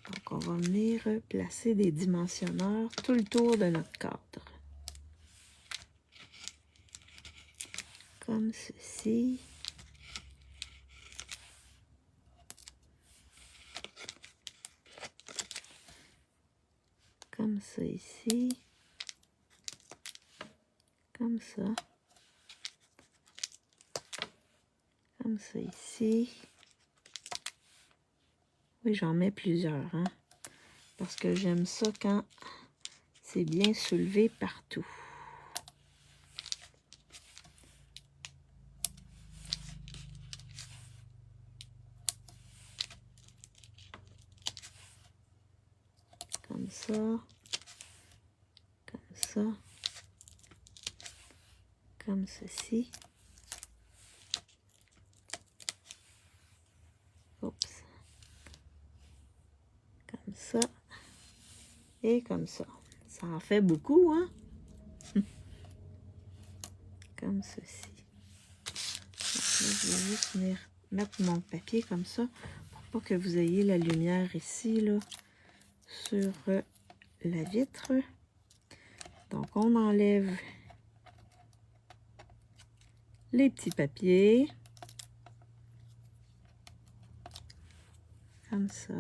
Donc, on va venir placer des dimensionneurs tout le tour de notre cadre. Comme ceci. Comme ça ici. Comme ça. Comme ça ici. Oui, j'en mets plusieurs, hein, parce que j'aime ça quand c'est bien soulevé partout. Comme ça. Comme ça. Comme ceci. Oups. Comme ça. Et comme ça. Ça en fait beaucoup, hein? Comme ceci. Donc là, je vais juste venir mettre mon papier comme ça pour pas que vous ayez la lumière ici, là, sur la vitre. Donc, on enlève les petits papiers. Comme ça.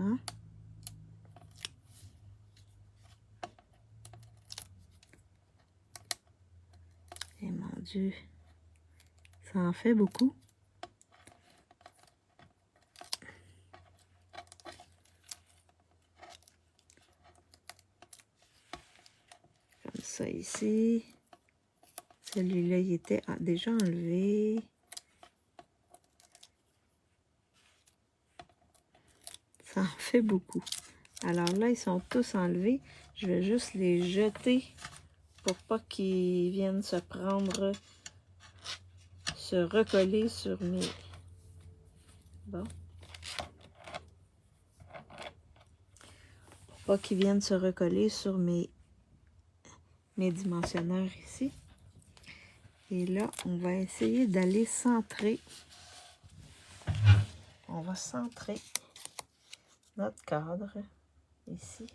Et mon Dieu, ça en fait beaucoup. Comme ça ici. Celui-là, il était déjà enlevé. Ça en fait beaucoup. Alors là, ils sont tous enlevés. Je vais juste les jeter pour pas qu'ils viennent se prendre, se recoller sur mes... Bon. Pour pas qu'ils viennent se recoller sur mes dimensionneurs ici. Et là, on va essayer d'aller centrer. On va centrer notre cadre ici.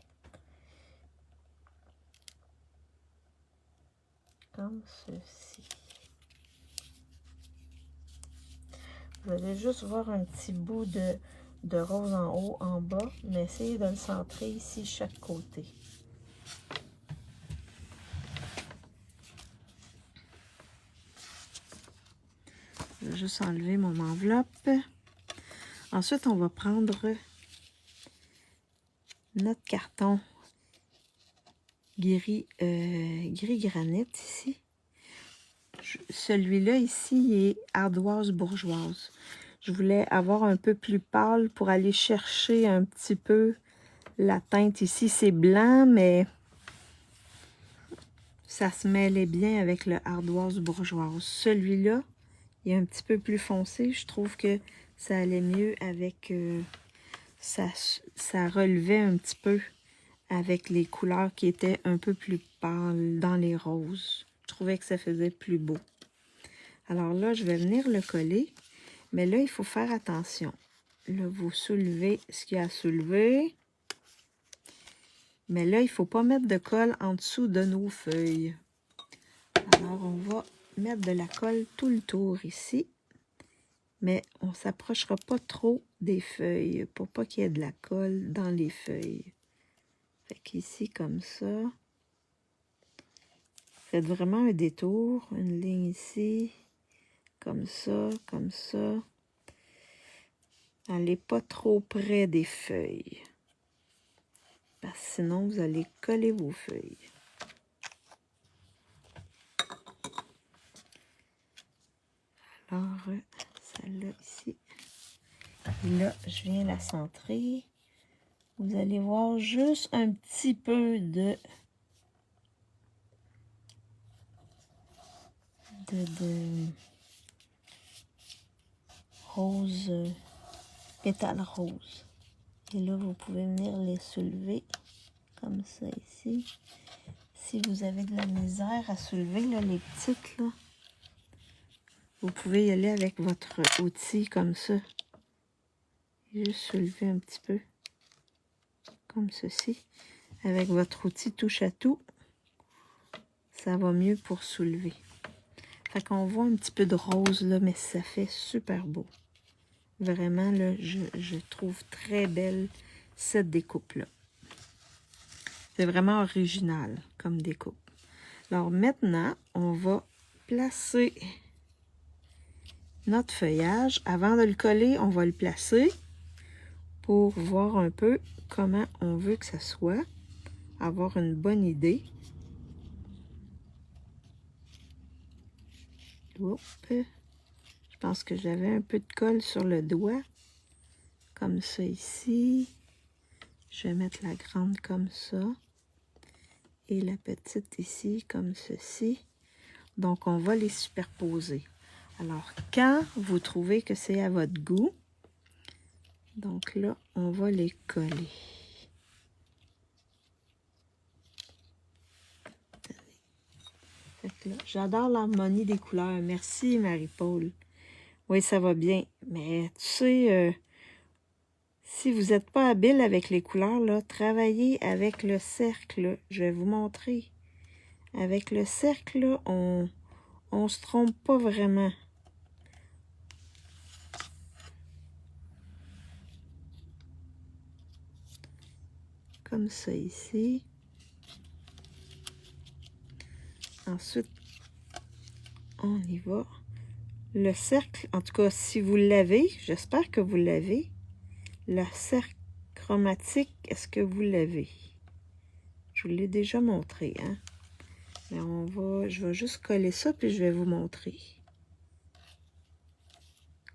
Comme ceci. Vous allez juste voir un petit bout de rose en haut, en bas, mais essayez de le centrer ici, chaque côté. Je vais juste enlever mon enveloppe. Ensuite, on va prendre notre carton gris granit ici. Celui-là ici, il est ardoise bourgeoise. Je voulais avoir un peu plus pâle pour aller chercher un petit peu la teinte ici. C'est blanc, mais ça se mêlait bien avec le ardoise bourgeoise. Celui-là, il est un petit peu plus foncé. Je trouve que ça allait mieux avec... ça relevait un petit peu avec les couleurs qui étaient un peu plus pâles dans les roses. Je trouvais que ça faisait plus beau. Alors là, je vais venir le coller. Mais là, il faut faire attention. Là, vous soulevez ce qu'il y a à soulever. Mais là, il ne faut pas mettre de colle en dessous de nos feuilles. Alors, on va mettre de la colle tout le tour ici. Mais on ne s'approchera pas trop des feuilles pour pas qu'il y ait de la colle dans les feuilles. Fait qu'ici, comme ça. Faites vraiment un détour. Une ligne ici. Comme ça, comme ça. Allez pas trop près des feuilles. Parce que sinon, vous allez coller vos feuilles. Alors, celle-là ici. Et là, je viens la centrer. Vous allez voir juste un petit peu de... de rose, pétales roses. Et là, vous pouvez venir les soulever comme ça ici. Si vous avez de la misère à soulever là, les petites, là, vous pouvez y aller avec votre outil comme ça. Juste soulever un petit peu, comme ceci. Avec votre outil touche à tout, ça va mieux pour soulever. Fait qu'on voit un petit peu de rose là, mais ça fait super beau. Vraiment, là, je trouve très belle cette découpe-là. C'est vraiment original comme découpe. Alors maintenant, on va placer notre feuillage. Avant de le coller, on va le placer pour voir un peu comment on veut que ça soit. Avoir une bonne idée. Oups. Je pense que j'avais un peu de colle sur le doigt. Comme ça ici. Je vais mettre la grande comme ça. Et la petite ici, comme ceci. Donc, on va les superposer. Alors, quand vous trouvez que c'est à votre goût, donc là, on va les coller. J'adore l'harmonie des couleurs. Merci, Marie-Paul. Oui, ça va bien. Mais tu sais, si vous n'êtes pas habile avec les couleurs, là, travaillez avec le cercle. Je vais vous montrer. Avec le cercle, là, on ne se trompe pas vraiment. Comme ça ici. Ensuite, on y va. Le cercle, en tout cas, si vous l'avez, j'espère que vous l'avez. Le cercle chromatique, est-ce que vous l'avez? Je vous l'ai déjà montré, hein? Mais je vais juste coller ça, puis je vais vous montrer.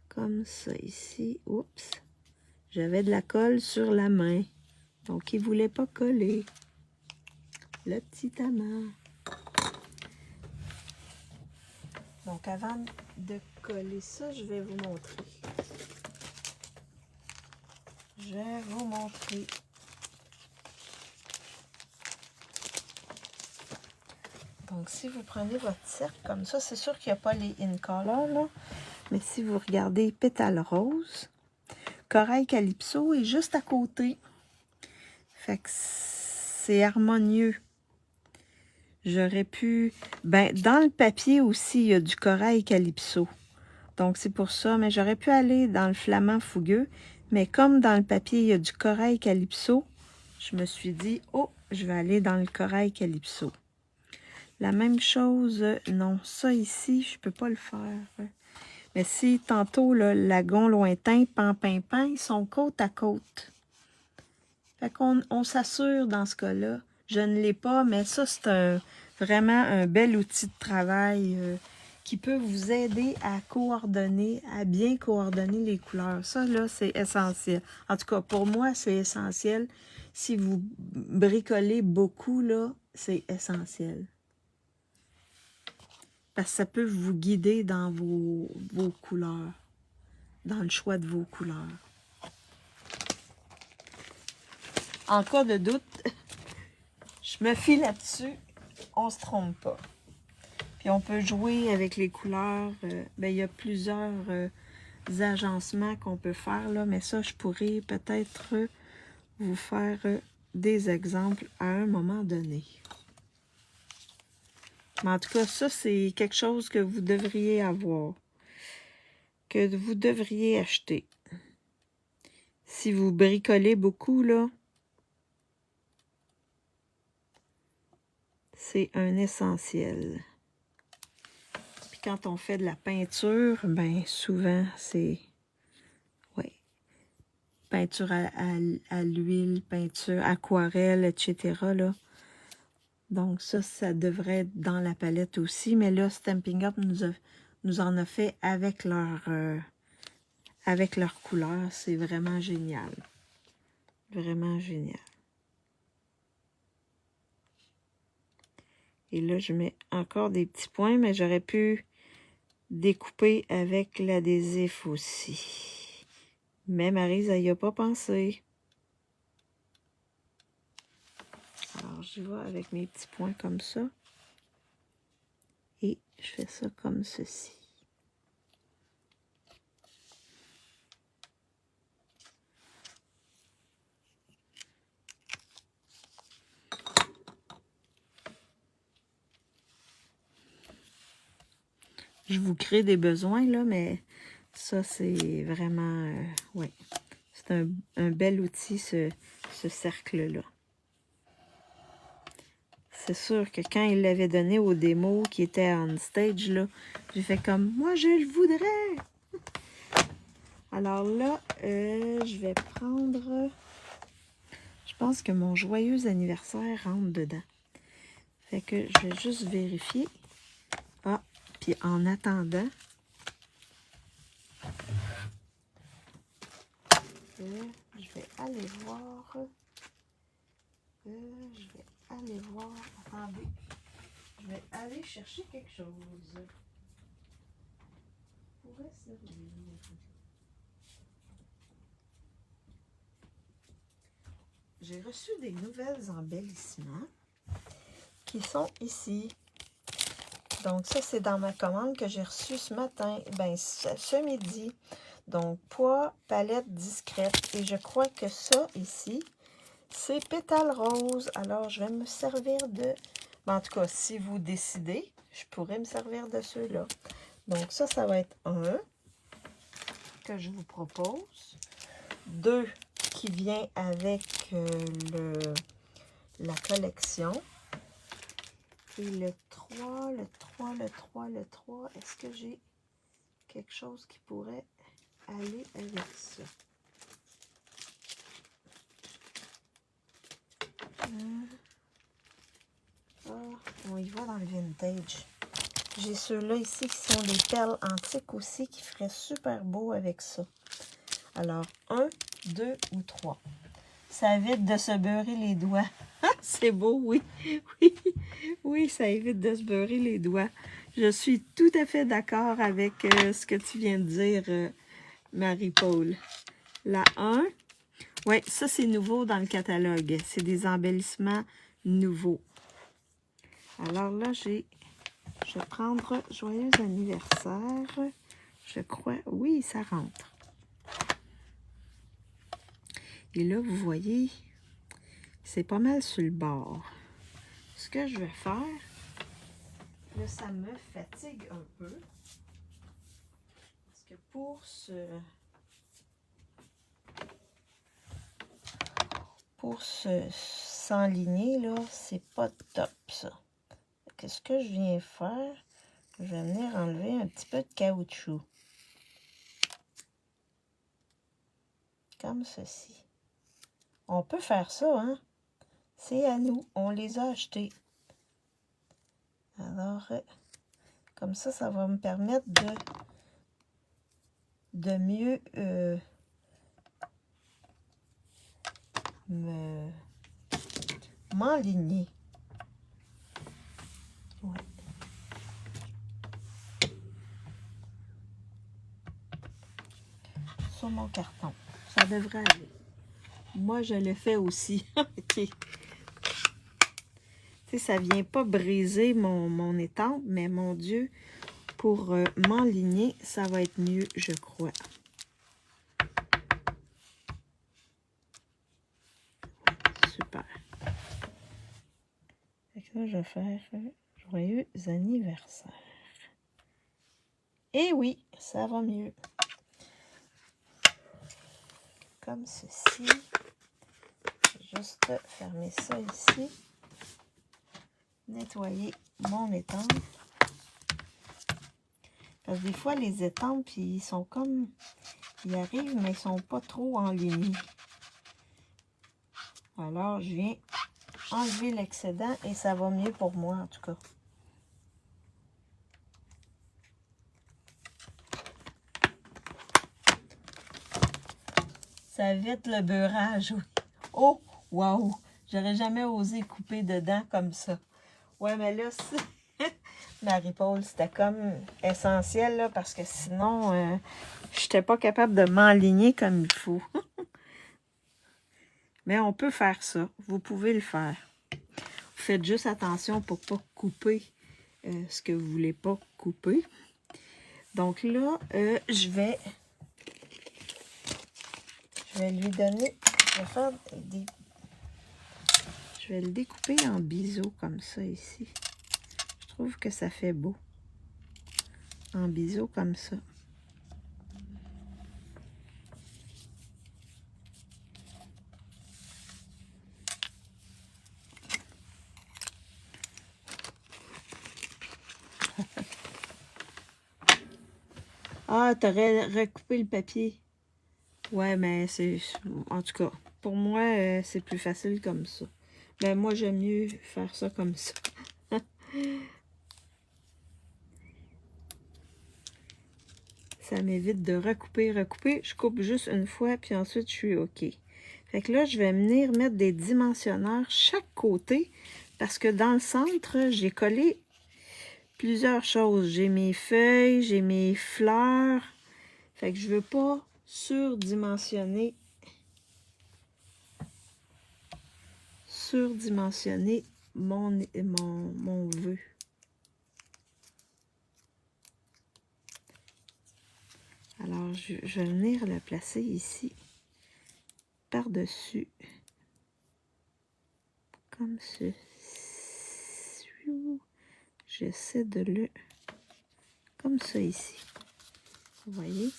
Comme ça ici. Oups. J'avais de la colle sur la main. Donc, il ne voulait pas coller. Le petit amant. Donc, avant de coller ça, je vais vous montrer. Je vais vous montrer. Donc, si vous prenez votre cercle comme ça, c'est sûr qu'il n'y a pas les in color, là. Mais si vous regardez pétales roses, corail calypso est juste à côté. Fait que c'est harmonieux. J'aurais pu... Ben, dans le papier aussi, il y a du corail calypso. Donc, c'est pour ça. Mais j'aurais pu aller dans le flamand fougueux. Mais comme dans le papier, il y a du corail calypso, je me suis dit, oh, je vais aller dans le corail calypso. La même chose, non, ça ici, je peux pas le faire. Mais si tantôt, le lagon lointain, pan, ils sont côte à côte. Fait qu'on s'assure dans ce cas-là. Je ne l'ai pas, mais ça, c'est vraiment un bel outil de travail qui peut vous aider à coordonner, à bien coordonner les couleurs. Ça, là, c'est essentiel. En tout cas, pour moi, c'est essentiel. Si vous bricolez beaucoup, là, c'est essentiel. Parce que ça peut vous guider dans vos couleurs, dans le choix de vos couleurs. En cas de doute, je me fie là-dessus, on ne se trompe pas. Puis on peut jouer avec les couleurs. Ben, il y a plusieurs agencements qu'on peut faire, là, mais ça, je pourrais peut-être vous faire des exemples à un moment donné. Mais en tout cas, ça, c'est quelque chose que vous devriez avoir, que vous devriez acheter. Si vous bricolez beaucoup, là, c'est un essentiel. Puis quand on fait de la peinture, ben souvent, c'est... Ouais. Peinture à l'huile, peinture, aquarelle, etc., là. Donc ça devrait être dans la palette aussi. Mais là, Stampin' Up nous en a fait avec leur couleur. C'est vraiment génial. Vraiment génial. Et là, je mets encore des petits points, mais j'aurais pu découper avec l'adhésif aussi. Mais Maryse, elle n'y a pas pensé. Alors, j'y vais avec mes petits points comme ça. Et je fais ça comme ceci. Je vous crée des besoins, là, mais ça, c'est vraiment... ouais. C'est un bel outil, ce cercle-là. C'est sûr que quand il l'avait donné au démo qui était on stage, là, j'ai fait comme, moi, je le voudrais! Alors là, je vais prendre... Je pense que mon joyeux anniversaire rentre dedans. Fait que je vais juste vérifier. Ah, puis en attendant... je vais aller voir. Attendez. Je vais aller chercher quelque chose. Pourrait servir. J'ai reçu des nouvelles embellissements qui sont ici. Donc ça, c'est dans ma commande que j'ai reçue ce matin. Ben, ce midi. Donc, poids, palette discrète. Et je crois que ça, ici, c'est pétale rose. Alors, je vais me servir de... Ben, en tout cas, si vous décidez, je pourrais me servir de ceux-là. Donc, ça va être un que je vous propose. 2 qui vient avec la collection. Et le 3. Est-ce que j'ai quelque chose qui pourrait aller avec ça? On y va dans le vintage. J'ai ceux-là ici qui sont des perles antiques aussi qui feraient super beau avec ça. Alors, 1, 2 ou 3. Ça évite de se beurrer les doigts. C'est beau, oui. Oui, ça évite de se beurrer les doigts. Je suis tout à fait d'accord avec ce que tu viens de dire, Marie-Paul. La 1. Oui, ça, c'est nouveau dans le catalogue. C'est des embellissements nouveaux. Alors là, je vais prendre Joyeux anniversaire. Je crois, oui, ça rentre. Et là, vous voyez, c'est pas mal sur le bord. Ce que je vais faire, là, ça me fatigue un peu. Parce que pour s'enligner, là, c'est pas top, ça. Qu'est-ce que je viens faire? Je vais venir enlever un petit peu de caoutchouc. Comme ceci. On peut faire ça, hein? C'est à nous. On les a achetés. Alors, comme ça va me permettre de mieux m'enligner. Ouais. Sur mon carton. Ça devrait aller. Moi, je le fais aussi. OK. Tu sais, ça vient pas briser mon étampe, mais mon Dieu, pour m'enligner, ça va être mieux, je crois. Super. Fait que là, je vais faire joyeux anniversaire. Et oui, ça va mieux. Comme ceci. Juste fermer ça ici. Nettoyer mon étampe. Parce que des fois, les étampes, ils sont comme... Ils arrivent, mais ils sont pas trop enlignés. Alors, je viens enlever l'excédent et ça va mieux pour moi, en tout cas. Ça évite le beurrage, oui. Oh, wow! J'aurais jamais osé couper dedans comme ça. Ouais, mais là, Marie-Paul, c'était comme essentiel, là, parce que sinon, je n'étais pas capable de m'enligner comme il faut. Mais on peut faire ça. Vous pouvez le faire. Faites juste attention pour ne pas couper ce que vous ne voulez pas couper. Donc là, je vais lui donner... Je vais le découper en biseaux comme ça ici. Je trouve que ça fait beau. En biseaux comme ça. Ah, t'aurais recoupé le papier. Ouais, mais c'est... En tout cas, pour moi, c'est plus facile comme ça. Mais moi, j'aime mieux faire ça comme ça. Ça m'évite de recouper. Je coupe juste une fois, puis ensuite, je suis OK. Fait que là, je vais venir mettre des dimensionneurs chaque côté, parce que dans le centre, j'ai collé plusieurs choses. J'ai mes feuilles, j'ai mes fleurs. Fait que je veux pas surdimensionner mon vœu. Alors, je vais venir le placer ici, par-dessus, comme ceci. J'essaie de le... comme ça ici. Vous voyez?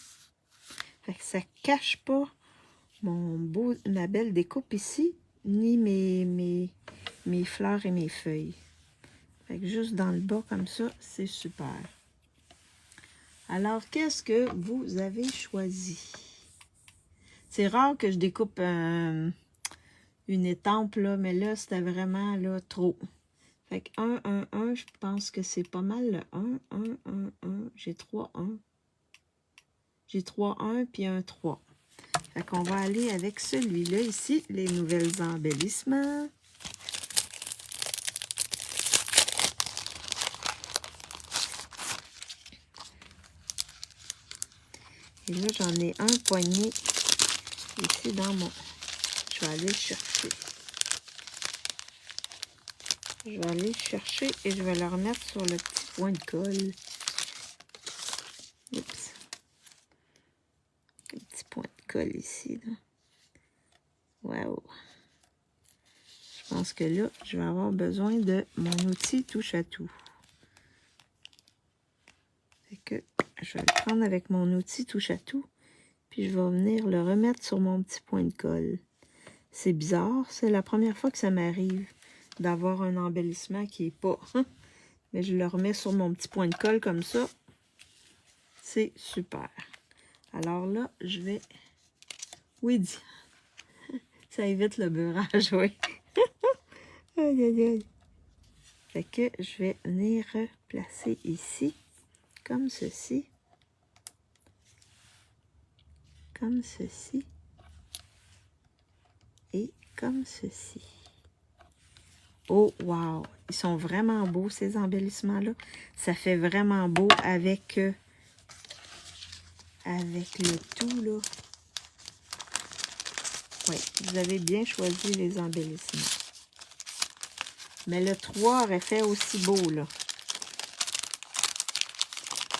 Fait que ça cache pas ma belle découpe ici, ni mes fleurs et mes feuilles. Fait que juste dans le bas, comme ça, c'est super. Alors, qu'est-ce que vous avez choisi? C'est rare que je découpe une étampe, là, mais là, c'était vraiment là, trop. Fait que 1, 1, 1, je pense que c'est pas mal le 1, 1, 1, 1. J'ai 3, 1. J'ai 3, 1, puis un 3. Fait qu'on va aller avec celui-là ici, les nouvelles embellissements. Et là, j'en ai un poignet ici dans mon... Je vais aller le chercher. Je vais aller le chercher et je vais le remettre sur le petit point de colle. Oups. Le petit point de colle ici, là. Wow. Je pense que là, je vais avoir besoin de mon outil touche à tout. Fait que je vais le prendre avec mon outil touche à tout. Puis je vais venir le remettre sur mon petit point de colle. C'est bizarre, c'est la première fois que ça m'arrive d'avoir un embellissement qui n'est pas. Mais je le remets sur mon petit point de colle comme ça. C'est super. Alors là, je vais... Oui, dis. Ça évite le beurrage, oui. Aïe, aïe, aïe. Fait que je vais venir placer ici, comme ceci. Comme ceci. Et comme ceci. Oh, wow! Ils sont vraiment beaux, ces embellissements-là. Ça fait vraiment beau avec le tout, là. Oui, vous avez bien choisi les embellissements. Mais le 3 aurait fait aussi beau, là.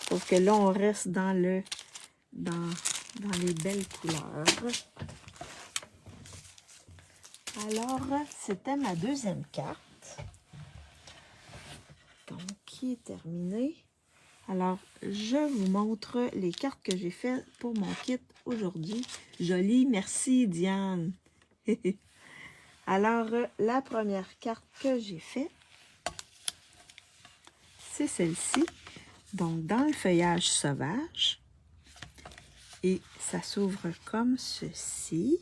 Sauf que là, on reste dans les belles couleurs. Alors, c'était ma deuxième carte. Donc, qui est terminée. Alors, je vous montre les cartes que j'ai faites pour mon kit aujourd'hui. Jolie, merci Diane. Alors, la première carte que j'ai faite, c'est celle-ci. Donc, dans le feuillage sauvage. Et ça s'ouvre comme ceci.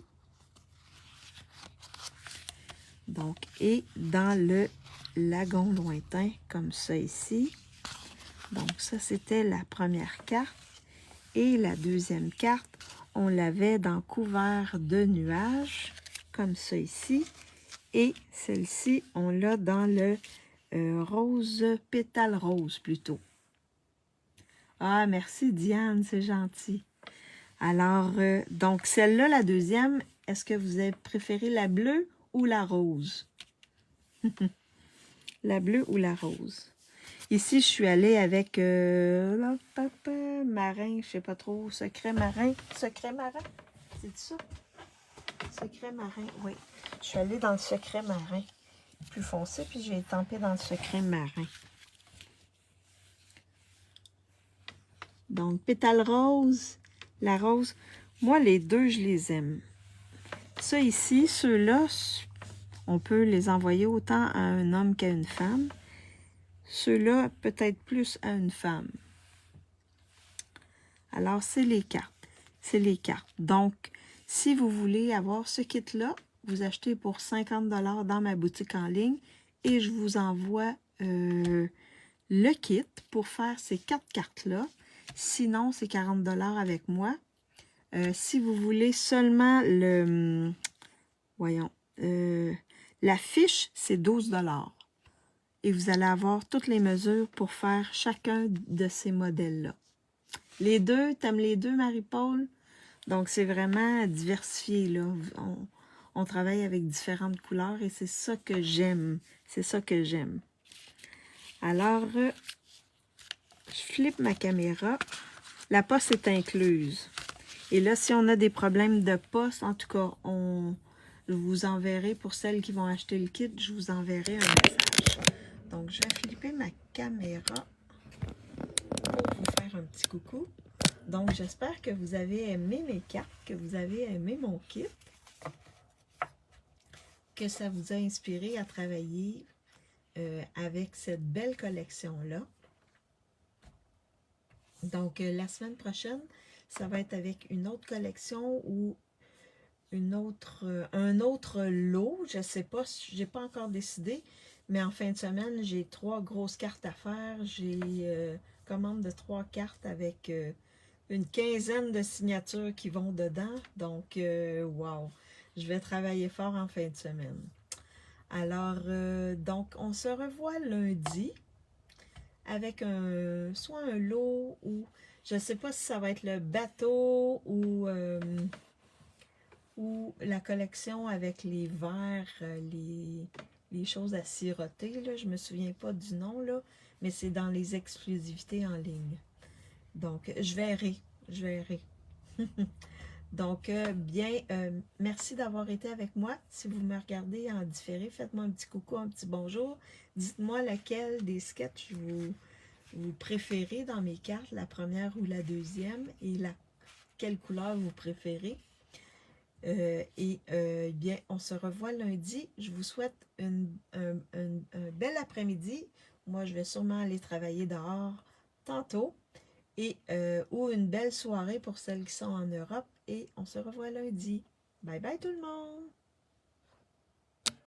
Donc, et dans le lagon lointain, comme ça ici. Donc, ça, c'était la première carte. Et la deuxième carte, on l'avait dans couvert de nuages, comme ça ici. Et celle-ci, on l'a dans le rose, pétale rose plutôt. Ah, merci Diane, c'est gentil. Alors, donc celle-là, la deuxième, est-ce que vous avez préféré la bleue ou la rose? La bleue ou la rose? Ici, je suis allée avec marin, je sais pas trop, secret marin. Secret marin, c'est ça? Secret marin, oui. Je suis allée dans le secret marin. Plus foncé, puis j'ai tempé dans le secret marin. Donc, pétale rose, la rose. Moi, les deux, je les aime. Ça ici, ceux-là, on peut les envoyer autant à un homme qu'à une femme. Ceux-là, peut-être plus à une femme. Alors, c'est les cartes. C'est les cartes. Donc, si vous voulez avoir ce kit-là, vous achetez pour 50 $ dans ma boutique en ligne et je vous envoie le kit pour faire ces 4 cartes-là. Sinon, c'est 40 $ avec moi. Si vous voulez seulement le... Voyons. La fiche, c'est 12 $. Et vous allez avoir toutes les mesures pour faire chacun de ces modèles-là. Les deux, t'aimes les deux, Marie-Paul? Donc, c'est vraiment diversifié, là. On travaille avec différentes couleurs et c'est ça que j'aime. C'est ça que j'aime. Alors, je flippe ma caméra. La poste est incluse. Et là, si on a des problèmes de poste, en tout cas, je vous enverrai, pour celles qui vont acheter le kit, je vous enverrai un message. Donc, je vais flipper ma caméra pour vous faire un petit coucou. Donc, j'espère que vous avez aimé mes cartes, que vous avez aimé mon kit, que ça vous a inspiré à travailler avec cette belle collection-là. Donc, la semaine prochaine, ça va être avec une autre collection ou un autre lot. Je ne sais pas, je n'ai pas encore décidé, mais en fin de semaine, j'ai 3 grosses cartes à faire. J'ai commande de 3 cartes avec une quinzaine de signatures qui vont dedans. Donc, wow, je vais travailler fort en fin de semaine. Alors, donc, on se revoit lundi avec soit un lot ou je ne sais pas si ça va être le bateau ou la collection avec les verres, les choses à siroter. Là, je ne me souviens pas du nom, là, mais c'est dans les exclusivités en ligne. Donc, je verrai. Je verrai. Donc, merci d'avoir été avec moi. Si vous me regardez en différé, faites-moi un petit coucou, un petit bonjour. Dites-moi lequel des sketchs vous préférez dans mes cartes, la première ou la deuxième, et quelle couleur vous préférez. Bien, on se revoit lundi. Je vous souhaite un bel après-midi. Moi, je vais sûrement aller travailler dehors tantôt. Ou une belle soirée pour celles qui sont en Europe. Et on se revoit lundi. Bye bye tout le monde!